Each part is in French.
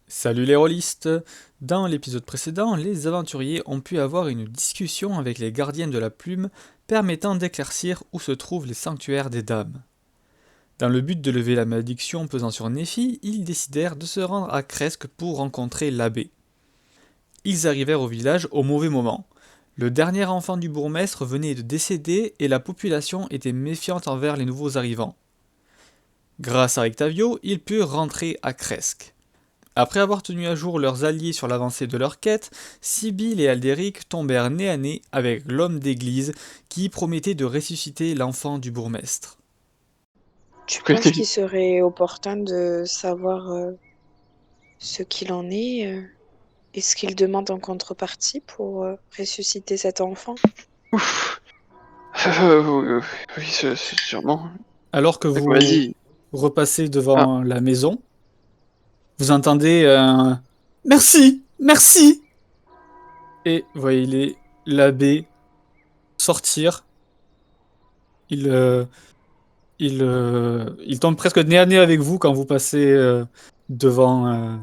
Salut les rôlistes! Dans l'épisode précédent, les aventuriers ont pu avoir une discussion avec les gardiens de la plume permettant d'éclaircir où se trouvent les sanctuaires des dames. Dans le but de lever la malédiction pesant sur Nephi, ils décidèrent de se rendre à Cresque pour rencontrer l'abbé. Ils arrivèrent au village au mauvais moment. Le dernier enfant du bourgmestre venait de décéder et la population était méfiante envers les nouveaux arrivants. Grâce à Octavio, ils purent rentrer à Cresque. Après avoir tenu à jour leurs alliés sur l'avancée de leur quête, Sibyl et Aldéric tombèrent nez à nez avec l'homme d'église qui promettait de ressusciter l'enfant du bourgmestre. Tu penses Connaissez- qu'il serait opportun de savoir ce qu'il en est et ce qu'il demande en contrepartie pour ressusciter cet enfant? Ouf. Oui, c'est sûrement. Alors que D'accord, vous vas-y. repassez Ah, devant la maison, vous entendez un «Merci! Merci!» et voyez l'abbé sortir. Il, euh, il tombe presque nez à nez avec vous quand vous passez devant,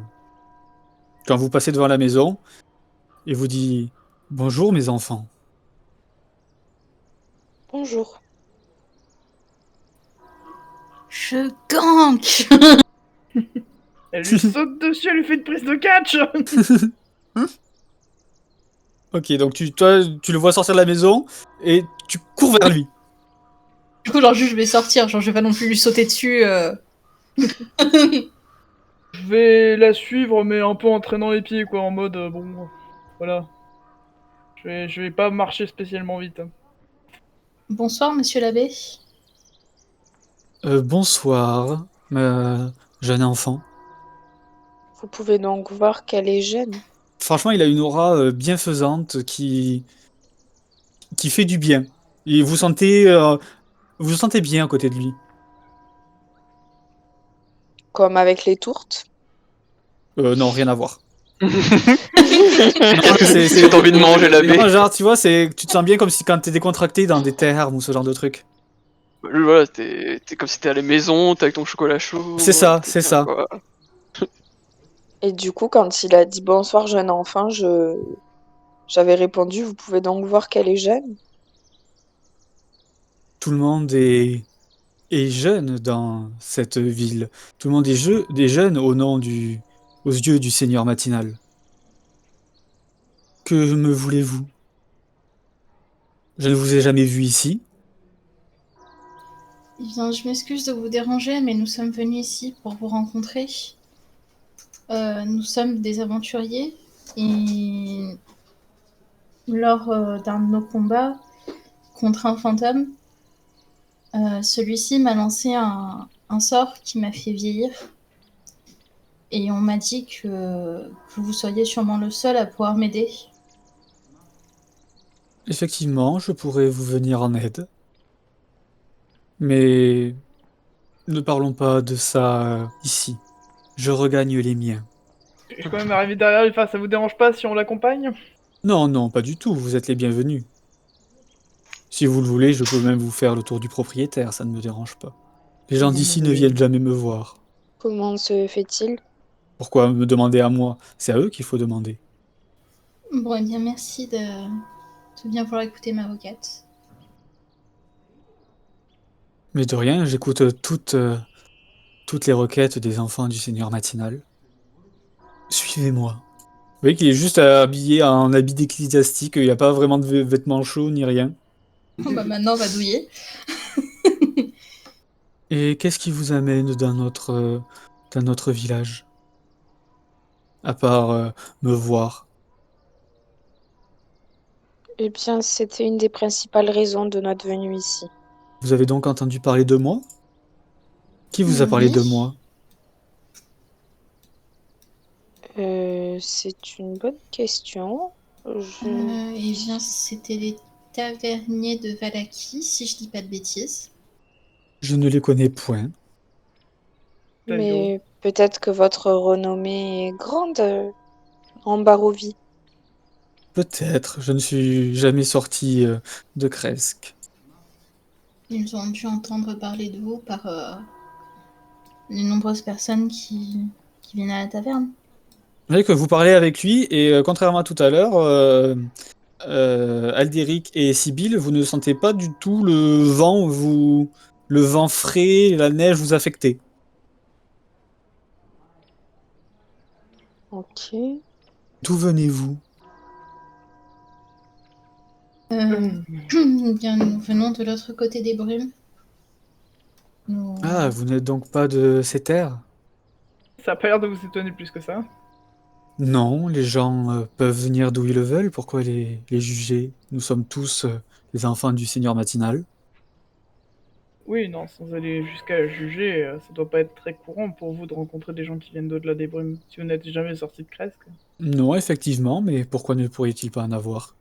quand vous passez devant la maison et vous dit «Bonjour mes enfants». Bonjour. Je gank. Elle lui saute dessus, elle lui fait une prise de catch. Ok, donc toi, tu le vois sortir de la maison et tu cours vers lui. Du coup, genre, juste, je vais sortir, genre, je vais pas non plus lui sauter dessus. Je vais la suivre, mais un peu en traînant les pieds, quoi, en mode bon, voilà. Je vais pas marcher spécialement vite. Bonsoir, monsieur l'abbé. Bonsoir, jeune enfant. Vous pouvez donc voir qu'elle est jeune. Franchement, il a une aura bienfaisante qui fait du bien. Et vous vous sentez bien à côté de lui. Comme avec les tourtes. Non, rien à voir. Non, Est-ce que t'as envie de manger l'abbé? non, genre, tu vois, tu te sens bien comme si quand t'es décontracté dans des termes ou ce genre de truc. Voilà, t'es comme si t'es à la maison, t'es avec ton chocolat C'est chaud, ça, t'es c'est bien, ça. quoi. Et du coup, quand il a dit bonsoir, jeune enfant, j'avais répondu, vous pouvez donc voir qu'elle est jeune. Tout le monde est jeune dans cette ville. Tout le monde est jeune aux yeux du Seigneur matinal. Que me voulez-vous? Je ne vous ai jamais vu ici. Eh bien, je m'excuse de vous déranger, mais nous sommes venus ici pour vous rencontrer. Nous sommes des aventuriers et lors d'un de nos combats contre un fantôme, celui-ci m'a lancé un sort qui m'a fait vieillir. Et on m'a dit que vous seriez sûrement le seul à pouvoir m'aider. Effectivement, je pourrais vous venir en aide. Mais ne parlons pas de ça ici. Je regagne les miens. Je suis quand même arrivé derrière lui, enfin, ça vous dérange pas si on l'accompagne? Non, non, pas du tout, vous êtes les bienvenus. Si vous le voulez, je peux même vous faire le tour du propriétaire, ça ne me dérange pas. Les gens Non, d'ici ne mais... viennent jamais me voir. Comment se fait-il? Pourquoi me demander à moi? C'est à eux qu'il faut demander. Bon, eh bien, merci de bien vouloir écouter ma avocate. Mais de rien, j'écoute toutes les requêtes des enfants du Seigneur matinal. Suivez-moi. Vous voyez qu'il est juste habillé en habit d'ecclésiastique, il n'y a pas vraiment de vêtements chauds ni rien. Bon, bah maintenant, on va douiller. Et qu'est-ce qui vous amène dans notre village? À part me voir. Eh bien, c'était une des principales raisons de notre venue ici. Vous avez donc entendu parler de moi? Qui vous a parlé de Oui. moi? C'est une bonne question. Je... Eh bien, c'était les taverniers de Valaki, si je dis pas de bêtises. Je ne les connais point. Taillot. Mais peut-être que votre renommée est grande en Barovie. Peut-être, je ne suis jamais sorti de Cresque. Ils ont dû entendre parler de vous par les nombreuses personnes qui viennent à la taverne. voyez que vous parlez avec lui, et contrairement à tout à l'heure, Aldéric et Sibylle, vous ne sentez pas du tout le vent frais, la neige vous affecter. Ok. D'où venez-vous? Bien, nous venons de l'autre côté des brumes. Nous- Ah, vous n'êtes donc pas de ces terres? Ça a pas l'air de vous étonner plus que ça. Non, les gens peuvent venir d'où ils le veulent, pourquoi les juger? Nous sommes tous les enfants du Seigneur matinal. Oui, non, sans aller jusqu'à juger, ça doit pas être très courant pour vous de rencontrer des gens qui viennent d'au-delà des brumes, si vous n'êtes jamais sorti de Cresque. Non, effectivement, mais pourquoi ne pourrait-il pas en avoir?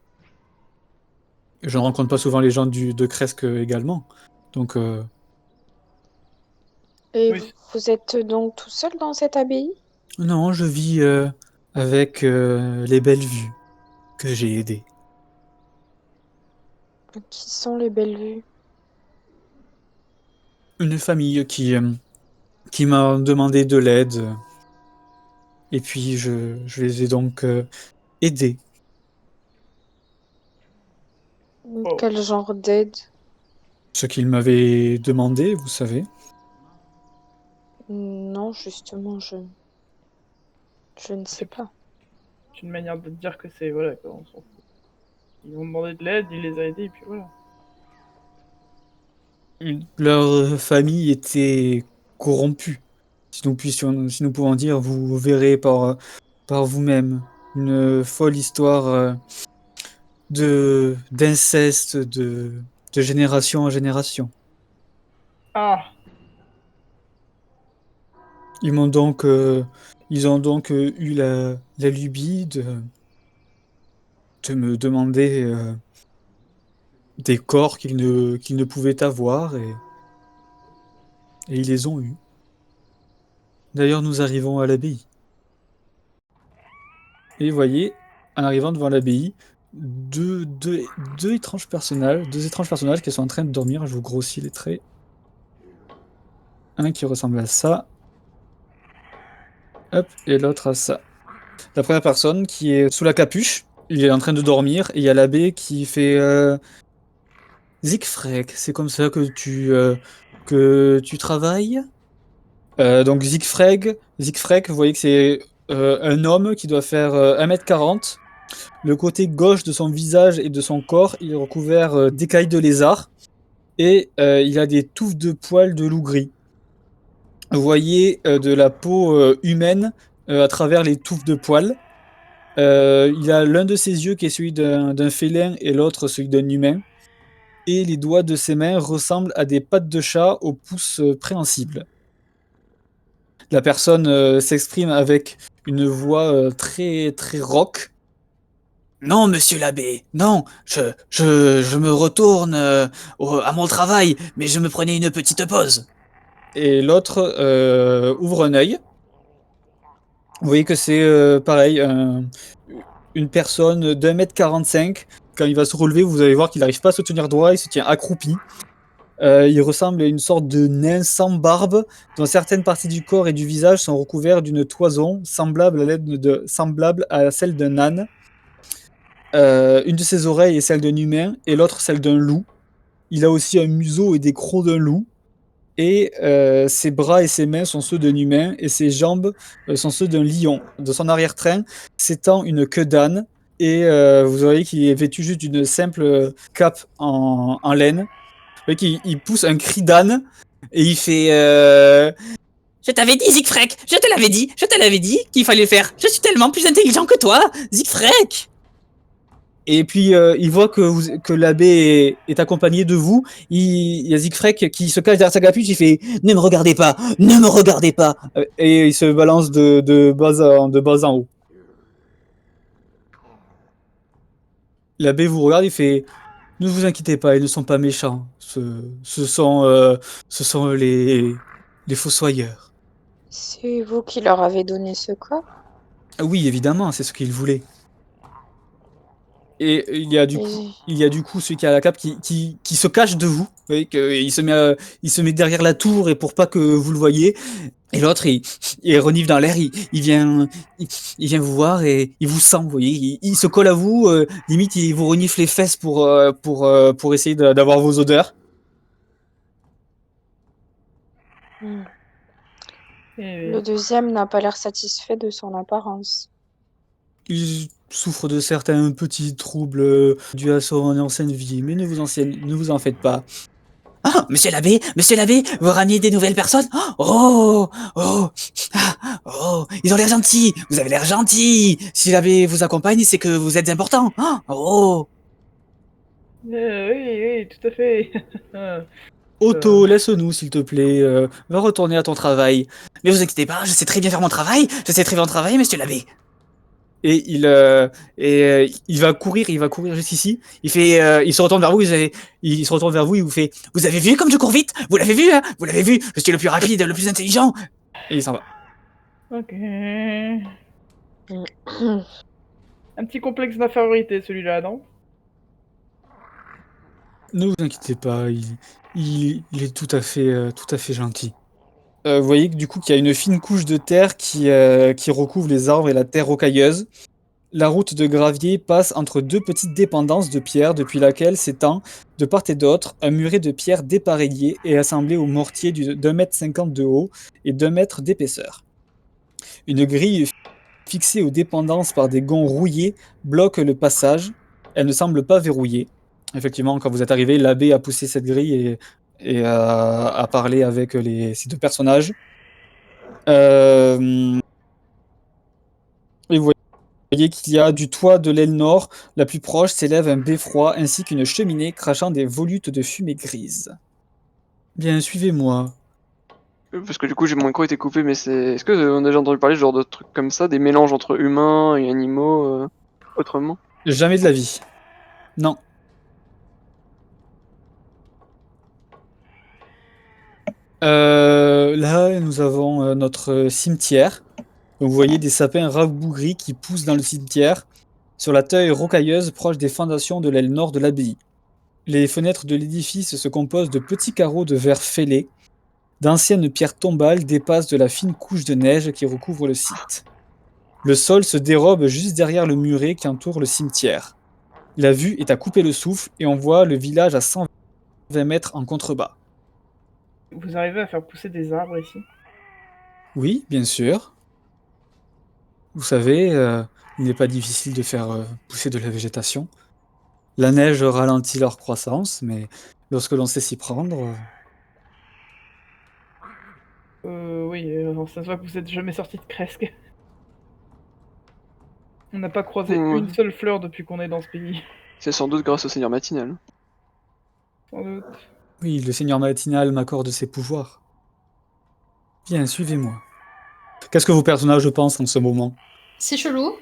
Je ne rencontre pas souvent les gens de Cresque également. Donc, Et Oui, vous êtes donc tout seul dans cette abbaye? non, je vis avec les belles vues que j'ai aidées. Qui sont les belles vues? Une famille qui m'a demandé de l'aide, et puis je les ai donc aidés. Oh. Quel genre d'aide? Ce qu'ils m'avaient demandé, vous savez. Non, justement, je ne sais pas. C'est une manière de dire que c'est, voilà, quoi, on s'en fout. Ils ont demandé de l'aide, il les a aidés, et puis voilà. Leur famille était corrompue. Si nous pouvons dire, vous verrez par vous-même une folle histoire d'inceste de génération en génération. Ah, Ils ont donc eu la lubie de me demander des corps qu'ils ne pouvaient avoir, et ils les ont eus. D'ailleurs, nous arrivons à l'abbaye. Et vous voyez, en arrivant devant l'abbaye, deux étranges personnages qui sont en train de dormir. Je vous grossis les traits. Un qui ressemble à ça. Hop, et l'autre à ça. La première personne qui est sous la capuche, il est en train de dormir, et il y a l'abbé qui fait Siegfried, c'est comme ça que tu travailles? Donc Siegfried, vous voyez que c'est un homme qui doit faire 1m40. Le côté gauche de son visage et de son corps, il est recouvert d'écailles de lézard, et il a des touffes de poils de loup gris. Vous voyez de la peau humaine à travers les touffes de poils. Il a l'un de ses yeux qui est celui d'un félin et l'autre celui d'un humain. Et les doigts de ses mains ressemblent à des pattes de chat aux pouces préhensibles. La personne s'exprime avec une voix très très rauque. Non, monsieur l'abbé, non, je me retourne à mon travail, mais je me prenais une petite pause. Et l'autre ouvre un œil. Vous voyez que c'est pareil, une personne d'1m45. Quand il va se relever, vous allez voir qu'il n'arrive pas à se tenir droit, il se tient accroupi. Il ressemble à une sorte de nain sans barbe, dont certaines parties du corps et du visage sont recouvertes d'une toison semblable à celle d'un âne. Une de ses oreilles est celle d'un humain et l'autre celle d'un loup. Il a aussi un museau et des crocs d'un loup. Et ses bras et ses mains sont ceux d'un humain et ses jambes sont ceux d'un lion. De son arrière-train s'étend une queue d'âne, et vous voyez qu'il est vêtu juste d'une simple cape en laine. Vous voyez qu'il pousse un cri d'âne et il fait Je t'avais dit, Siegfried, je te l'avais dit qu'il fallait le faire. Je suis tellement plus intelligent que toi, Siegfried. Et puis il voit que l'abbé est accompagné de vous. Il y a Siegfried qui se cache derrière sa capuche. Il fait ne me regardez pas, ne me regardez pas. Et il se balance de bas en haut. L'abbé vous regarde. Il fait ne vous inquiétez pas, ils ne sont pas méchants. Ce sont les fossoyeurs. C'est vous qui leur avez donné ce corps? Ah oui, évidemment, c'est ce qu'ils voulaient. Et il y a du coup celui qui a la cape qui se cache de vous. Vous voyez qu'il il se met derrière la tour et pour pas que vous le voyez. Et l'autre, il renifle dans l'air, il vient vous voir et il vous sent, vous voyez. Il se colle à vous, limite il vous renifle les fesses pour essayer d'avoir vos odeurs. Le deuxième n'a pas l'air satisfait de son apparence. Il souffre de certains petits troubles dus à son ancienne vie, mais ne vous en faites pas. Ah, monsieur l'abbé, vous ramenez des nouvelles personnes? Oh, oh, ah, oh, ils ont l'air gentils, vous avez l'air gentil. Si l'abbé vous accompagne, c'est que vous êtes important. Oh. Oui, tout à fait. Otto, laisse-nous, s'il te plaît. Va retourner à ton travail. Mais vous inquiétez pas, je sais très bien faire mon travail. Monsieur l'abbé. Et il va courir juste ici. Il se retourne vers vous. Il se retourne vers vous. Il vous fait. Vous avez vu comme je cours vite? Vous l'avez vu, hein? Vous l'avez vu? Je suis le plus rapide, le plus intelligent. Et il s'en va. Ok. Un petit complexe d'infériorité, celui-là, non? Ne vous inquiétez pas. Il est tout à fait gentil. Vous voyez que du coup qu'il y a une fine couche de terre qui recouvre les arbres et la terre rocailleuse. La route de gravier passe entre deux petites dépendances de pierre depuis laquelle s'étend, de part et d'autre, un muret de pierre dépareillé et assemblé au mortier d'1,50 m de haut et d'1 m d'épaisseur. Une grille fixée aux dépendances par des gonds rouillés bloque le passage. Elle ne semble pas verrouillée. Effectivement, quand vous êtes arrivé, l'abbé a poussé cette grille et a parlé avec ces deux personnages. Et vous voyez qu'il y a du toit de l'aile nord, la plus proche s'élève un beffroi ainsi qu'une cheminée crachant des volutes de fumée grise. Bien, suivez-moi. Parce que du coup, j'ai mon micro été coupé, mais est-ce que on a déjà entendu parler de genre de trucs comme ça, des mélanges entre humains et animaux autrement? Jamais de la vie. Non. Là, nous avons notre cimetière. Donc, vous voyez des sapins rabougris qui poussent dans le cimetière, sur la taille rocailleuse proche des fondations de l'aile nord de l'abbaye. Les fenêtres de l'édifice se composent de petits carreaux de verre fêlés. D'anciennes pierres tombales dépassent de la fine couche de neige qui recouvre le site. Le sol se dérobe juste derrière le muret qui entoure le cimetière. La vue est à couper le souffle et on voit le village à 120 mètres en contrebas. Vous arrivez à faire pousser des arbres ici? Oui, bien sûr. Vous savez, il n'est pas difficile de faire pousser de la végétation. La neige ralentit leur croissance, mais lorsque l'on sait s'y prendre... Oui, ça se voit que vous êtes jamais sorti de Cresque. On n'a pas croisé Ouais. une seule fleur depuis qu'on est dans ce pays. C'est sans doute grâce au Seigneur Matinal. Sans doute. Oui, le Seigneur Matinal m'accorde ses pouvoirs. Bien, suivez-moi. Qu'est-ce que vos personnages pensent en ce moment? C'est chelou.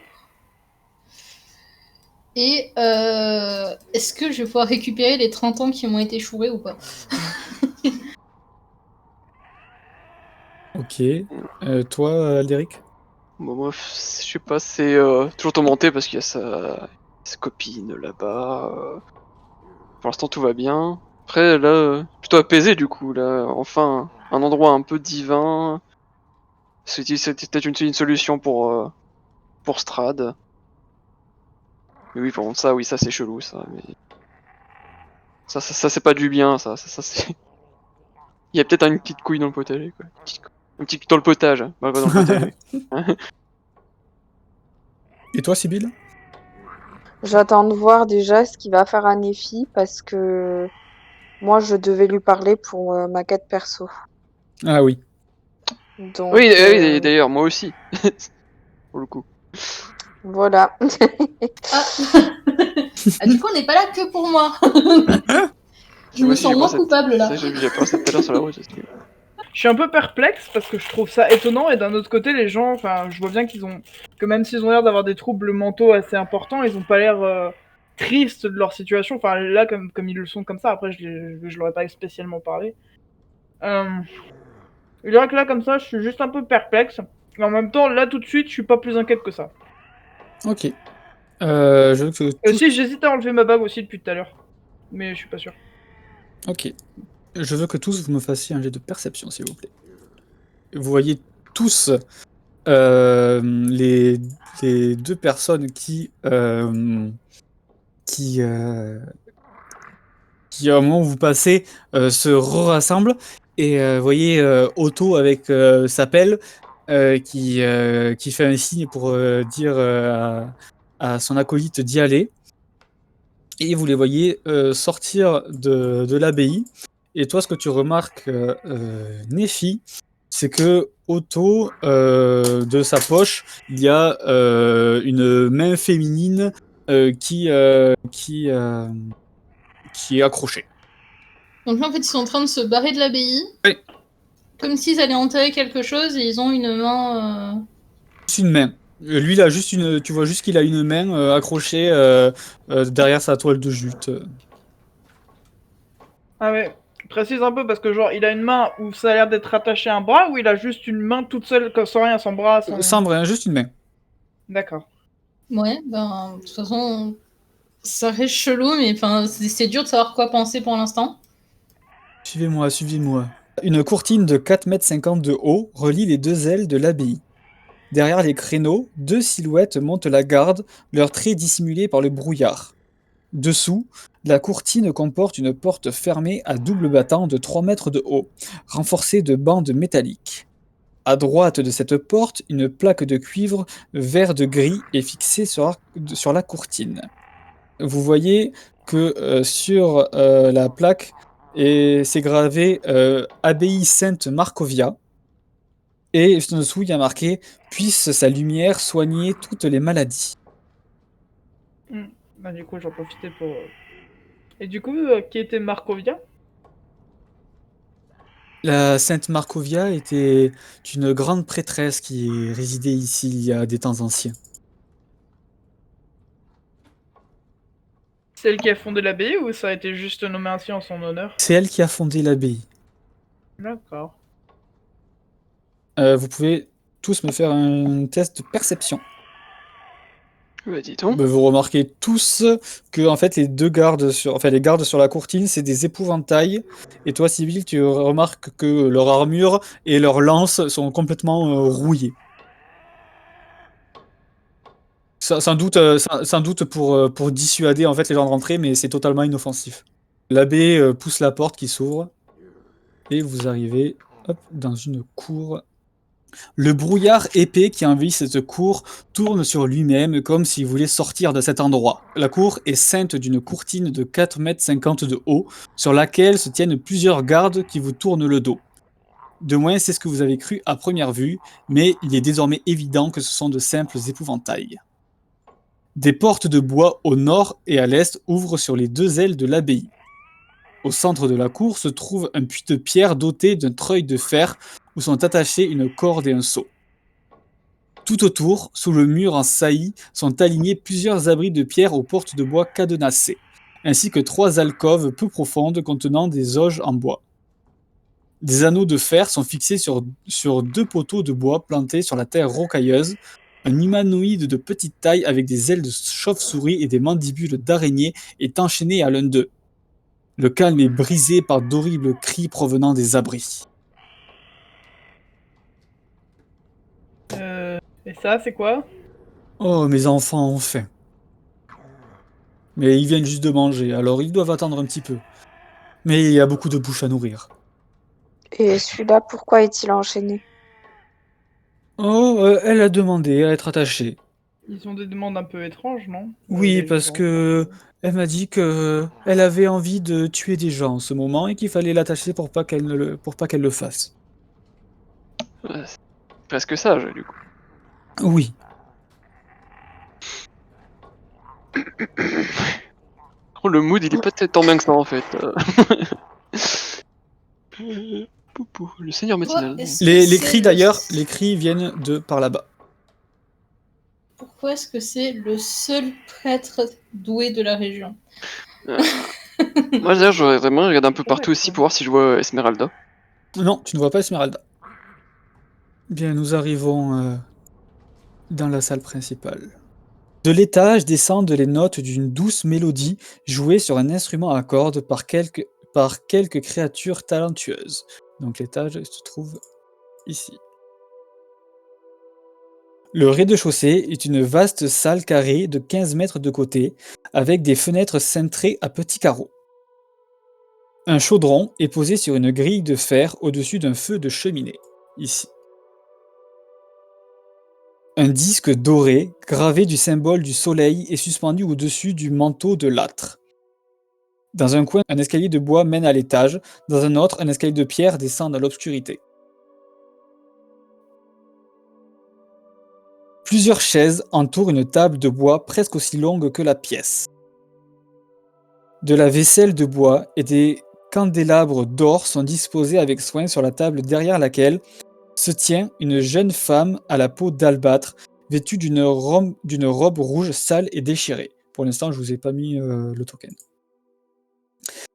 Et est-ce que je vais pouvoir récupérer les 30 ans qui m'ont été chourés ou pas? Ok. Toi, Aldéric? Bon, moi, je sais pas, c'est toujours tourmenté parce qu'il y a sa copine là-bas. Pour l'instant, tout va bien. Après, là, plutôt apaisé du coup. Là, enfin, un endroit un peu divin. C'était peut-être une solution pour Strad. Mais oui, par contre, ça, oui, ça c'est chelou, ça. Mais ça c'est pas du bien, ça c'est. Il y a peut-être une petite couille dans le potager, quoi. Un petit dans le potage, hein. Pas dans le potager. Et toi, Sibylle? J'attends de voir déjà ce qu'il va faire à Nephi parce que moi je devais lui parler pour ma quête perso. Ah oui. Donc Oui, oui, d'ailleurs, moi aussi. Pour le coup. voilà. Ah. Ah, du coup, on n'est pas là que pour moi. Je me Moi aussi, sens j'ai moins pensé- coupable là. ça, j'ai pensé tout à l'heure sur la route. Je suis un peu perplexe parce que je trouve ça étonnant et d'un autre côté les gens, enfin je vois bien que même s'ils ont l'air d'avoir des troubles mentaux assez importants, ils ont pas l'air tristes de leur situation. Enfin là comme ils le sont comme ça, après je leur ai pas spécialement parlé. Je dirais que là comme ça je suis juste un peu perplexe. Et en même temps là tout de suite je suis pas plus inquiète que ça. Ok. Je veux que tous... Si, j'hésite à enlever ma bague aussi depuis tout à l'heure. Mais je suis pas sûr. Ok. Je veux que tous vous me fassiez un jet de perception, s'il vous plaît. Vous voyez tous les deux personnes qui au moment où vous passez se rassemblent et vous voyez Otto avec sa pelle qui fait un signe pour dire à son acolyte d'y aller. Et vous les voyez sortir de l'abbaye. Et toi, ce que tu remarques, Néfi, c'est que Otto, de sa poche, il y a une main féminine qui est accrochée. Donc là, en fait, ils sont en train de se barrer de l'abbaye. Oui. Comme s'ils allaient enterrer quelque chose et ils ont une main. C'est une main. Lui, il a juste tu vois juste qu'il a une main accrochée derrière sa toile de jute. Ah ouais. Précise un peu parce que genre il a une main où ça a l'air d'être attaché à un bras ou il a juste une main toute seule sans rien, sans bras, sans... Sans rien, juste une main. D'accord. Ouais, ben, de toute façon, ça reste chelou, mais enfin, c'est dur de savoir quoi penser pour l'instant. Suivez-moi, suivez-moi. Une courtine de 4,50 m de haut relie les deux ailes de l'abbaye. Derrière les créneaux, deux silhouettes montent la garde, leurs traits dissimulés par le brouillard. Dessous, la courtine comporte une porte fermée à double battant de 3 mètres de haut, renforcée de bandes métalliques. À droite de cette porte, une plaque de cuivre vert de gris est fixée sur la courtine. Vous voyez que sur la plaque c'est gravé Abbaye Sainte Markovia. Et en dessous, il y a marqué « Puisse sa lumière soigner toutes les maladies ». Bah du coup j'en profitais pour... Et du coup, qui était Markovia? La Sainte Markovia était une grande prêtresse qui résidait ici il y a des temps anciens. Celle qui a fondé l'abbaye ou ça a été juste nommé ainsi en son honneur? C'est elle qui a fondé l'abbaye. D'accord. Vous pouvez tous me faire un test de perception. Bah, dis donc. Vous remarquez tous que en fait les gardes sur la courtine, c'est des épouvantails. Et toi, Sybille, tu remarques que leur armure et leurs lances sont complètement rouillées. Sans doute pour dissuader en fait les gens de rentrer, mais c'est totalement inoffensif. L'abbé pousse la porte qui s'ouvre et vous arrivez dans une cour. Le brouillard épais qui envahit cette cour tourne sur lui-même comme s'il voulait sortir de cet endroit. La cour est ceinte d'une courtine de 4,50 m de haut, sur laquelle se tiennent plusieurs gardes qui vous tournent le dos. De moins, c'est ce que vous avez cru à première vue, mais il est désormais évident que ce sont de simples épouvantails. Des portes de bois au nord et à l'est ouvrent sur les deux ailes de l'abbaye. Au centre de la cour se trouve un puits de pierre doté d'un treuil de fer où sont attachés une corde et un seau. Tout autour, sous le mur en saillie, sont alignés plusieurs abris de pierre aux portes de bois cadenassées, ainsi que 3 alcôves peu profondes contenant des auges en bois. Des anneaux de fer sont fixés sur 2 poteaux de bois plantés sur la terre rocailleuse. Un humanoïde de petite taille avec des ailes de chauve-souris et des mandibules d'araignée est enchaîné à l'un d'eux. Le calme est brisé par d'horribles cris provenant des abris. Et ça, c'est quoi? Oh, mes enfants ont faim. Mais ils viennent juste de manger, alors ils doivent attendre un petit peu. Mais il y a beaucoup de bouches à nourrir. Et celui-là, pourquoi est-il enchaîné? Oh, elle a demandé à être attachée. Ils ont des demandes un peu étranges, non? Oui, Les parce gens. que elle m'a dit que elle avait envie de tuer des gens en ce moment et qu'il fallait l'attacher pour pas qu'elle le fasse. Ouais, c'est presque sage, du coup. Oui. Oh, le mood, il est pas tant bien que ça, en fait. Poupou, le seigneur matinal. Les cris d'ailleurs, les cris viennent de par là-bas. Pourquoi est-ce que c'est le seul prêtre doué de la région? Moi, d'ailleurs, j'aurais vraiment regardé un peu partout aussi pour voir si je vois Esmeralda. Non, tu ne vois pas Esmeralda. Bien, nous arrivons dans la salle principale. De l'étage descendent les notes d'une douce mélodie jouée sur un instrument à cordes par quelques créatures talentueuses. Donc l'étage se trouve ici. Le rez-de-chaussée est une vaste salle carrée de 15 mètres de côté, avec des fenêtres cintrées à petits carreaux. Un chaudron est posé sur une grille de fer au-dessus d'un feu de cheminée, ici. Un disque doré, gravé du symbole du soleil, est suspendu au-dessus du manteau de l'âtre. Dans un coin, un escalier de bois mène à l'étage, dans un autre, un escalier de pierre descend dans l'obscurité. Plusieurs chaises entourent une table de bois presque aussi longue que la pièce. De la vaisselle de bois et des candélabres d'or sont disposés avec soin sur la table derrière laquelle se tient une jeune femme à la peau d'albâtre, vêtue d'une robe rouge sale et déchirée. Pour l'instant, je vous ai pas mis le token.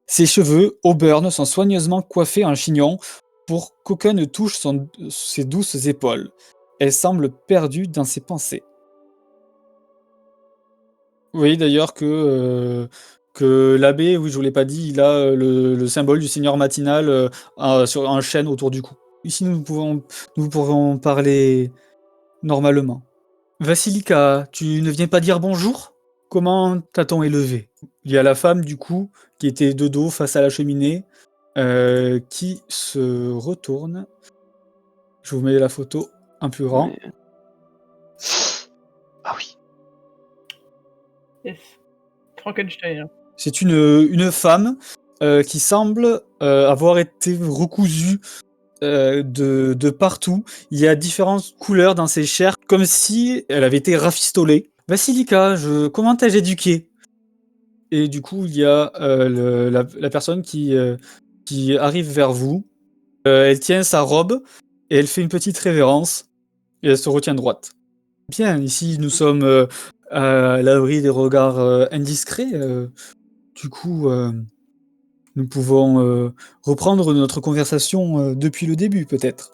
Ses cheveux, auburn, sont soigneusement coiffés en chignon pour qu'aucun ne touche ses douces épaules. Elle semble perdue dans ses pensées. Vous voyez d'ailleurs que l'abbé, oui, je vous l'ai pas dit, il a le symbole du seigneur matinal sur un chêne autour du cou. Ici, nous pourrons parler normalement. Vasilika, tu ne viens pas dire bonjour? Comment t'a-t-on élevé? Il y a la femme, du coup, qui était de dos face à la cheminée, qui se retourne. Je vous mets la photo un plus grand. Mais- Ah oui. Yes. Frankenstein. Hein. C'est une femme qui semble avoir été recousue de partout. Il y a différentes couleurs dans ses chairs, comme si elle avait été rafistolée. Vasilika, comment t'ai-je éduqué? Et du coup, il y a la personne qui arrive vers vous. Elle tient sa robe et elle fait une petite révérence et elle se retient droite. Bien, ici nous sommes à l'abri des regards indiscrets. Du coup, nous pouvons reprendre notre conversation depuis le début, peut-être.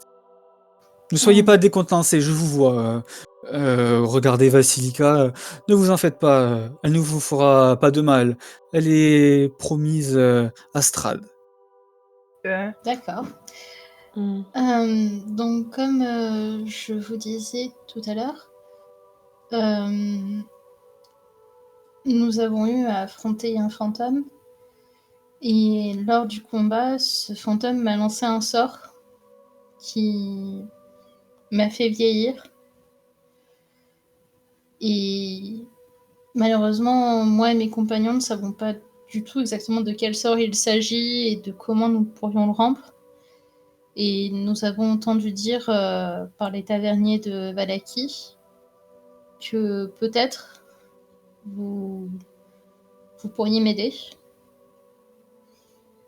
Ne soyez pas décontenancés, je vous vois. Regardez Vasilika, ne vous en faites pas, elle ne vous fera pas de mal. Elle est promise à Strad. D'accord. Mm. Donc, comme je vous disais tout à l'heure, nous avons eu à affronter un fantôme. Et lors du combat, ce fantôme m'a lancé un sort qui m'a fait vieillir. Et malheureusement, moi et mes compagnons ne savons pas du tout exactement de quel sort il s'agit et de comment nous pourrions le rompre. Et nous avons entendu dire par les taverniers de Vallaki que peut-être vous pourriez m'aider.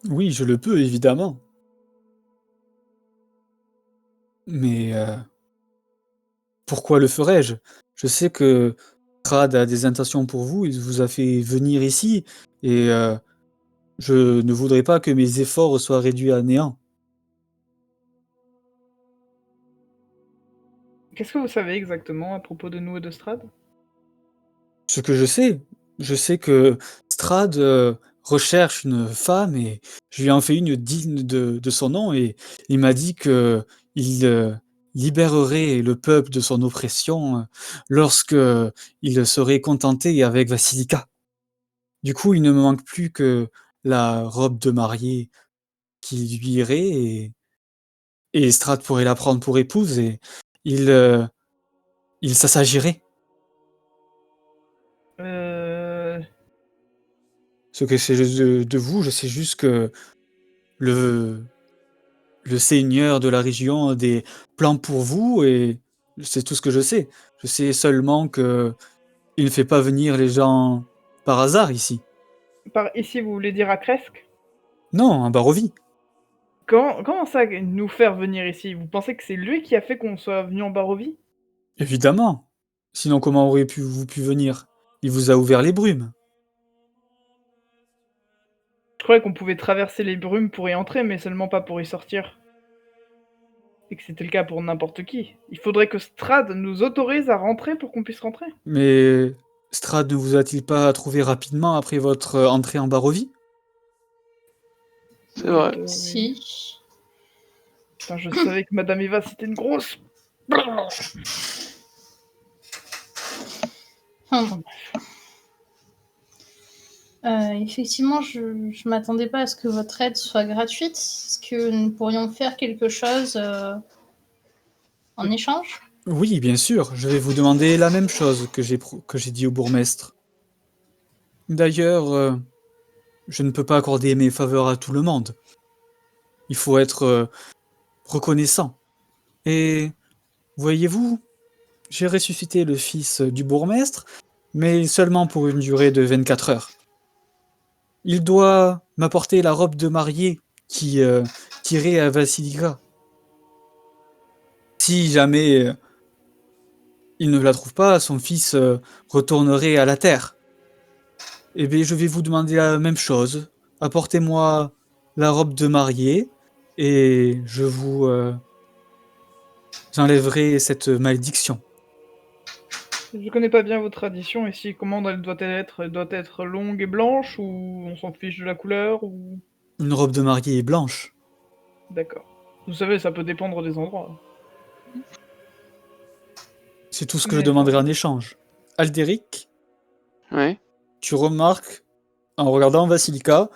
Oui, je le peux, évidemment. Mais pourquoi le ferais-je? Je sais que Strad a des intentions pour vous, il vous a fait venir ici, et je ne voudrais pas que mes efforts soient réduits à néant. Qu'est-ce que vous savez exactement à propos de nous et de Strad? Ce que je sais que Strad recherche une femme et je lui en fais une digne de son nom et il m'a dit que il libérerait le peuple de son oppression lorsque il serait contenté avec Vasilika. Du coup, il ne me manque plus que la robe de mariée qui lui irait et Strad pourrait la prendre pour épouse et il s'assagirait. Ce que c'est de vous, je sais juste que le seigneur de la région a des plans pour vous et c'est tout ce que je sais. Je sais seulement que il ne fait pas venir les gens par hasard ici. Par ici, vous voulez dire à Kresk? Non, à Barovie. Comment ça, nous faire venir ici? Vous pensez que c'est lui qui a fait qu'on soit venu en Barovie? Évidemment. Sinon, comment auriez-vous pu venir? Il vous a ouvert les brumes. Je croyais qu'on pouvait traverser les brumes pour y entrer, mais seulement pas pour y sortir. Et que c'était le cas pour n'importe qui. Il faudrait que Strad nous autorise à rentrer pour qu'on puisse rentrer. Mais Strad ne vous a-t-il pas trouvé rapidement après votre entrée en Barovie? C'est vrai. Oui. Si. Putain, je savais que Madame Eva, c'était une grosse... Hum. Effectivement, je ne m'attendais pas à ce que votre aide soit gratuite. Est-ce que nous pourrions faire quelque chose en échange? Oui, bien sûr, je vais vous demander la même chose que j'ai dit au bourgmestre. D'ailleurs, je ne peux pas accorder mes faveurs à tout le monde. Il faut être reconnaissant. Et voyez-vous, j'ai ressuscité le fils du bourgmestre, mais seulement pour une durée de 24 heures. Il doit m'apporter la robe de mariée qui tirait à Vasilika. Si jamais il ne la trouve pas, son fils retournerait à la terre. Eh bien, je vais vous demander la même chose. Apportez-moi la robe de mariée et je vous enlèverai cette malédiction. Je connais pas bien vos traditions ici. Comment elle doit être? Elle doit être longue et blanche ou on s'en fiche de la couleur ou... Une robe de mariée blanche. D'accord. Vous savez, ça peut dépendre des endroits. C'est tout ce que je Mais demanderai en échange. Aldéric, Ouais. tu remarques, en regardant Vasilika,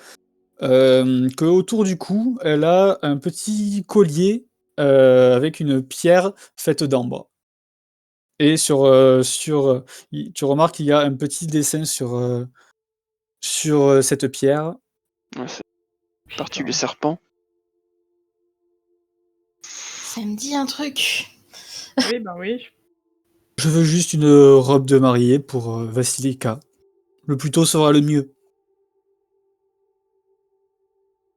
que autour du cou, elle a un petit collier avec une pierre faite d'ambre. Et tu remarques qu'il y a un petit dessin sur cette pierre. Ouais, c'est parti Putain. les serpents. Ça me dit un truc. Oui, ben oui. Je veux juste une robe de mariée pour Vasilika. Le plus tôt sera le mieux.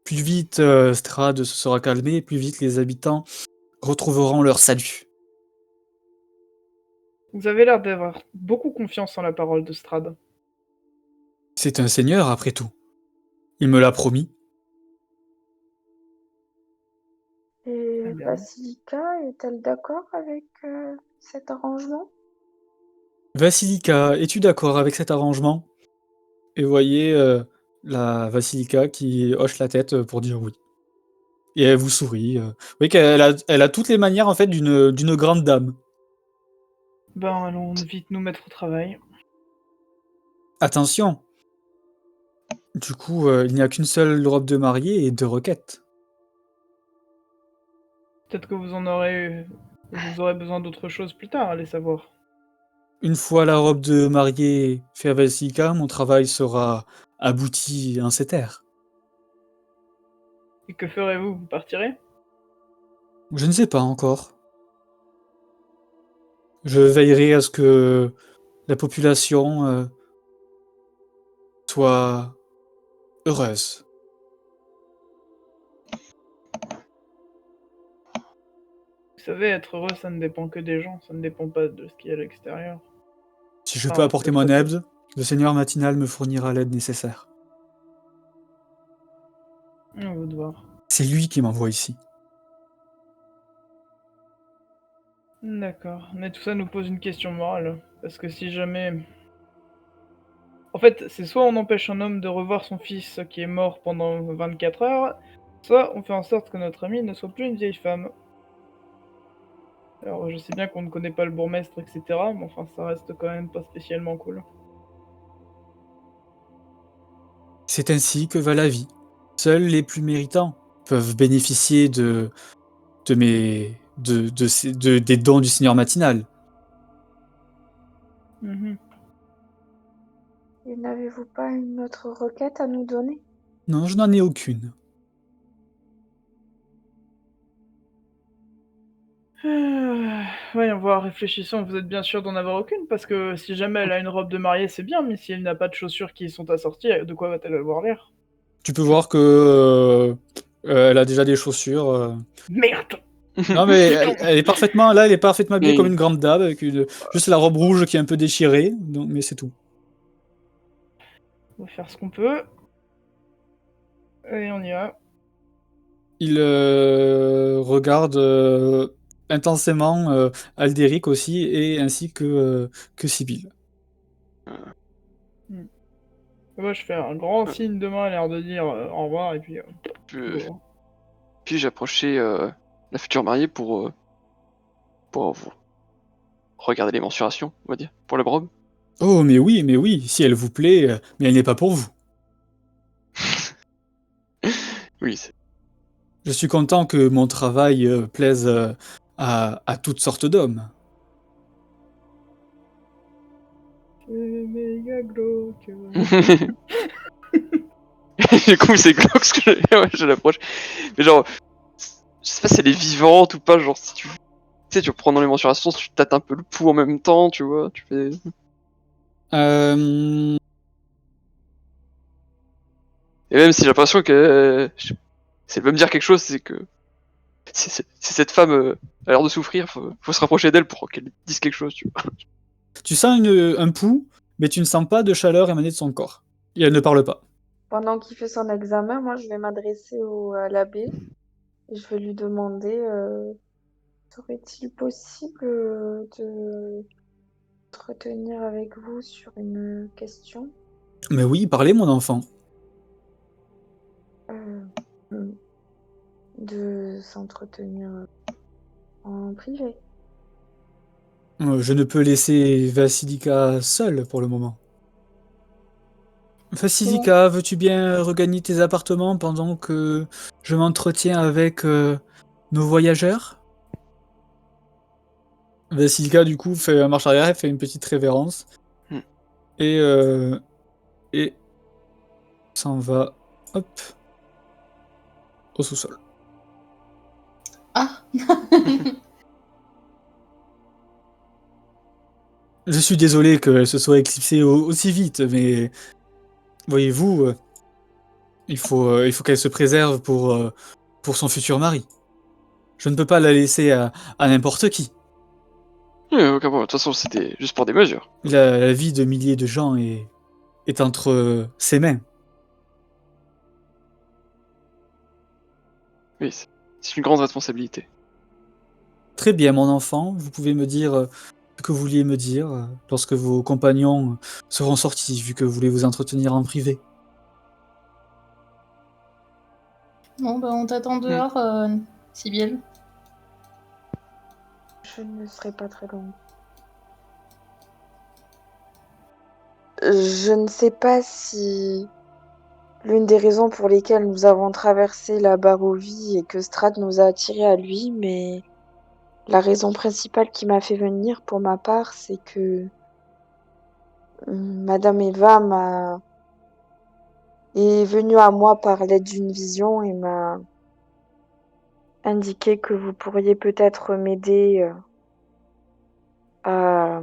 Plus vite Strahd se sera calmé, plus vite les habitants retrouveront leur salut. Vous avez l'air d'avoir beaucoup confiance en la parole de Strad. C'est un seigneur, après tout. Il me l'a promis. Et Très bien. Vasilika est-elle d'accord avec cet arrangement? Vasilika, es-tu d'accord avec cet arrangement? Et vous voyez la Vasilika qui hoche la tête pour dire oui. Et elle vous sourit. Vous voyez elle a toutes les manières en fait d'une grande dame. Ben, allons vite nous mettre au travail. Attention. Du coup, il n'y a qu'une seule robe de mariée et 2 requêtes. Peut-être que vous aurez besoin d'autre chose plus tard, allez savoir. Une fois la robe de mariée faite à Vasilika, mon travail sera abouti en ces terres. Et que ferez-vous? Vous partirez? Je ne sais pas encore. Je veillerai à ce que la population soit heureuse. Vous savez, être heureux, ça ne dépend que des gens, ça ne dépend pas de ce qu'il y a à l'extérieur. Si je Ah, peux apporter mon peut-être. aide, le seigneur matinal me fournira l'aide nécessaire. À vous de voir. C'est lui qui m'envoie ici. D'accord. Mais tout ça nous pose une question morale. Parce que si jamais... En fait, c'est soit on empêche un homme de revoir son fils qui est mort pendant 24 heures, soit on fait en sorte que notre amie ne soit plus une vieille femme. Alors, je sais bien qu'on ne connaît pas le bourgmestre, etc., mais enfin, ça reste quand même pas spécialement cool. C'est ainsi que va la vie. Seuls les plus méritants peuvent bénéficier des dons du seigneur matinal. Mhm. Et n'avez-vous pas une autre requête à nous donner? Non, je n'en ai aucune. Voyons voir, réfléchissons, vous êtes bien sûr d'en avoir aucune, parce que si jamais elle a une robe de mariée, c'est bien, mais si elle n'a pas de chaussures qui sont assorties, de quoi va-t-elle avoir l'air? Tu peux voir que elle a déjà des chaussures. Merde! Non mais elle est parfaitement là, elle est parfaitement habillée Oui. comme une grande dame avec juste la robe rouge qui est un peu déchirée. Donc, mais c'est tout. On va faire ce qu'on peut. Et on y va. Il regarde intensément Aldéric aussi et ainsi que Sibyl. Moi, je fais un grand signe de main, l'air de dire au revoir, et puis... Je- bon. Puis j'approchais la future mariée pour vous regarder les mensurations, on va dire, pour la robe. Oh, mais oui, si elle vous plaît, mais elle n'est pas pour vous. Oui, Je suis content que mon travail plaise à toutes sortes d'hommes. C'est méga glauque. du coup c'est glauque ce que ouais, je l'approche. Mais genre, je sais pas si elle est vivante ou pas, genre si tu sais, tu reprends dans les mensurations, tu tâtes un peu le pouls en même temps, tu vois, tu fais... Euh, Et même si j'ai l'impression que si elle veut me dire quelque chose, c'est que si cette femme a l'air de souffrir, faut se rapprocher d'elle pour qu'elle dise quelque chose, tu vois. Tu sens un pouls, mais tu ne sens pas de chaleur émaner de son corps. Et elle ne parle pas. Pendant qu'il fait son examen, moi, je vais m'adresser à l'abbé et je vais lui demander serait-il possible de retenir avec vous sur une question Mais oui, parlez, mon enfant. euh, de s'entretenir en privé. Je ne peux laisser Vasilika seule pour le moment. Comment? Vasilika, veux-tu bien regagner tes appartements pendant que je m'entretiens avec nos voyageurs? Vasilika, du coup, fait marche arrière, elle fait une petite révérence. Hmm. Et et s'en va, hop, au sous-sol. Ah. Je suis désolé qu'elle se soit éclipsée aussi vite, mais voyez-vous, il faut qu'elle se préserve pour son futur mari. Je ne peux pas la laisser à n'importe qui. Aucun problème. De toute façon, c'était juste pour des mesures. La vie de milliers de gens est entre ses mains. Oui, c'est une grande responsabilité. Très bien, mon enfant, vous pouvez me dire ce que vous vouliez me dire lorsque vos compagnons seront sortis, vu que vous voulez vous entretenir en privé. Bon, bah, on t'attend dehors, Sibylle. Je ne serai pas très longue. Je ne sais pas si l'une des raisons pour lesquelles nous avons traversé la Barovie et que Strad nous a attirés à lui, mais la raison principale qui m'a fait venir pour ma part, c'est que Madame Eva est venue à moi par l'aide d'une vision et m'a indiqué que vous pourriez peut-être m'aider à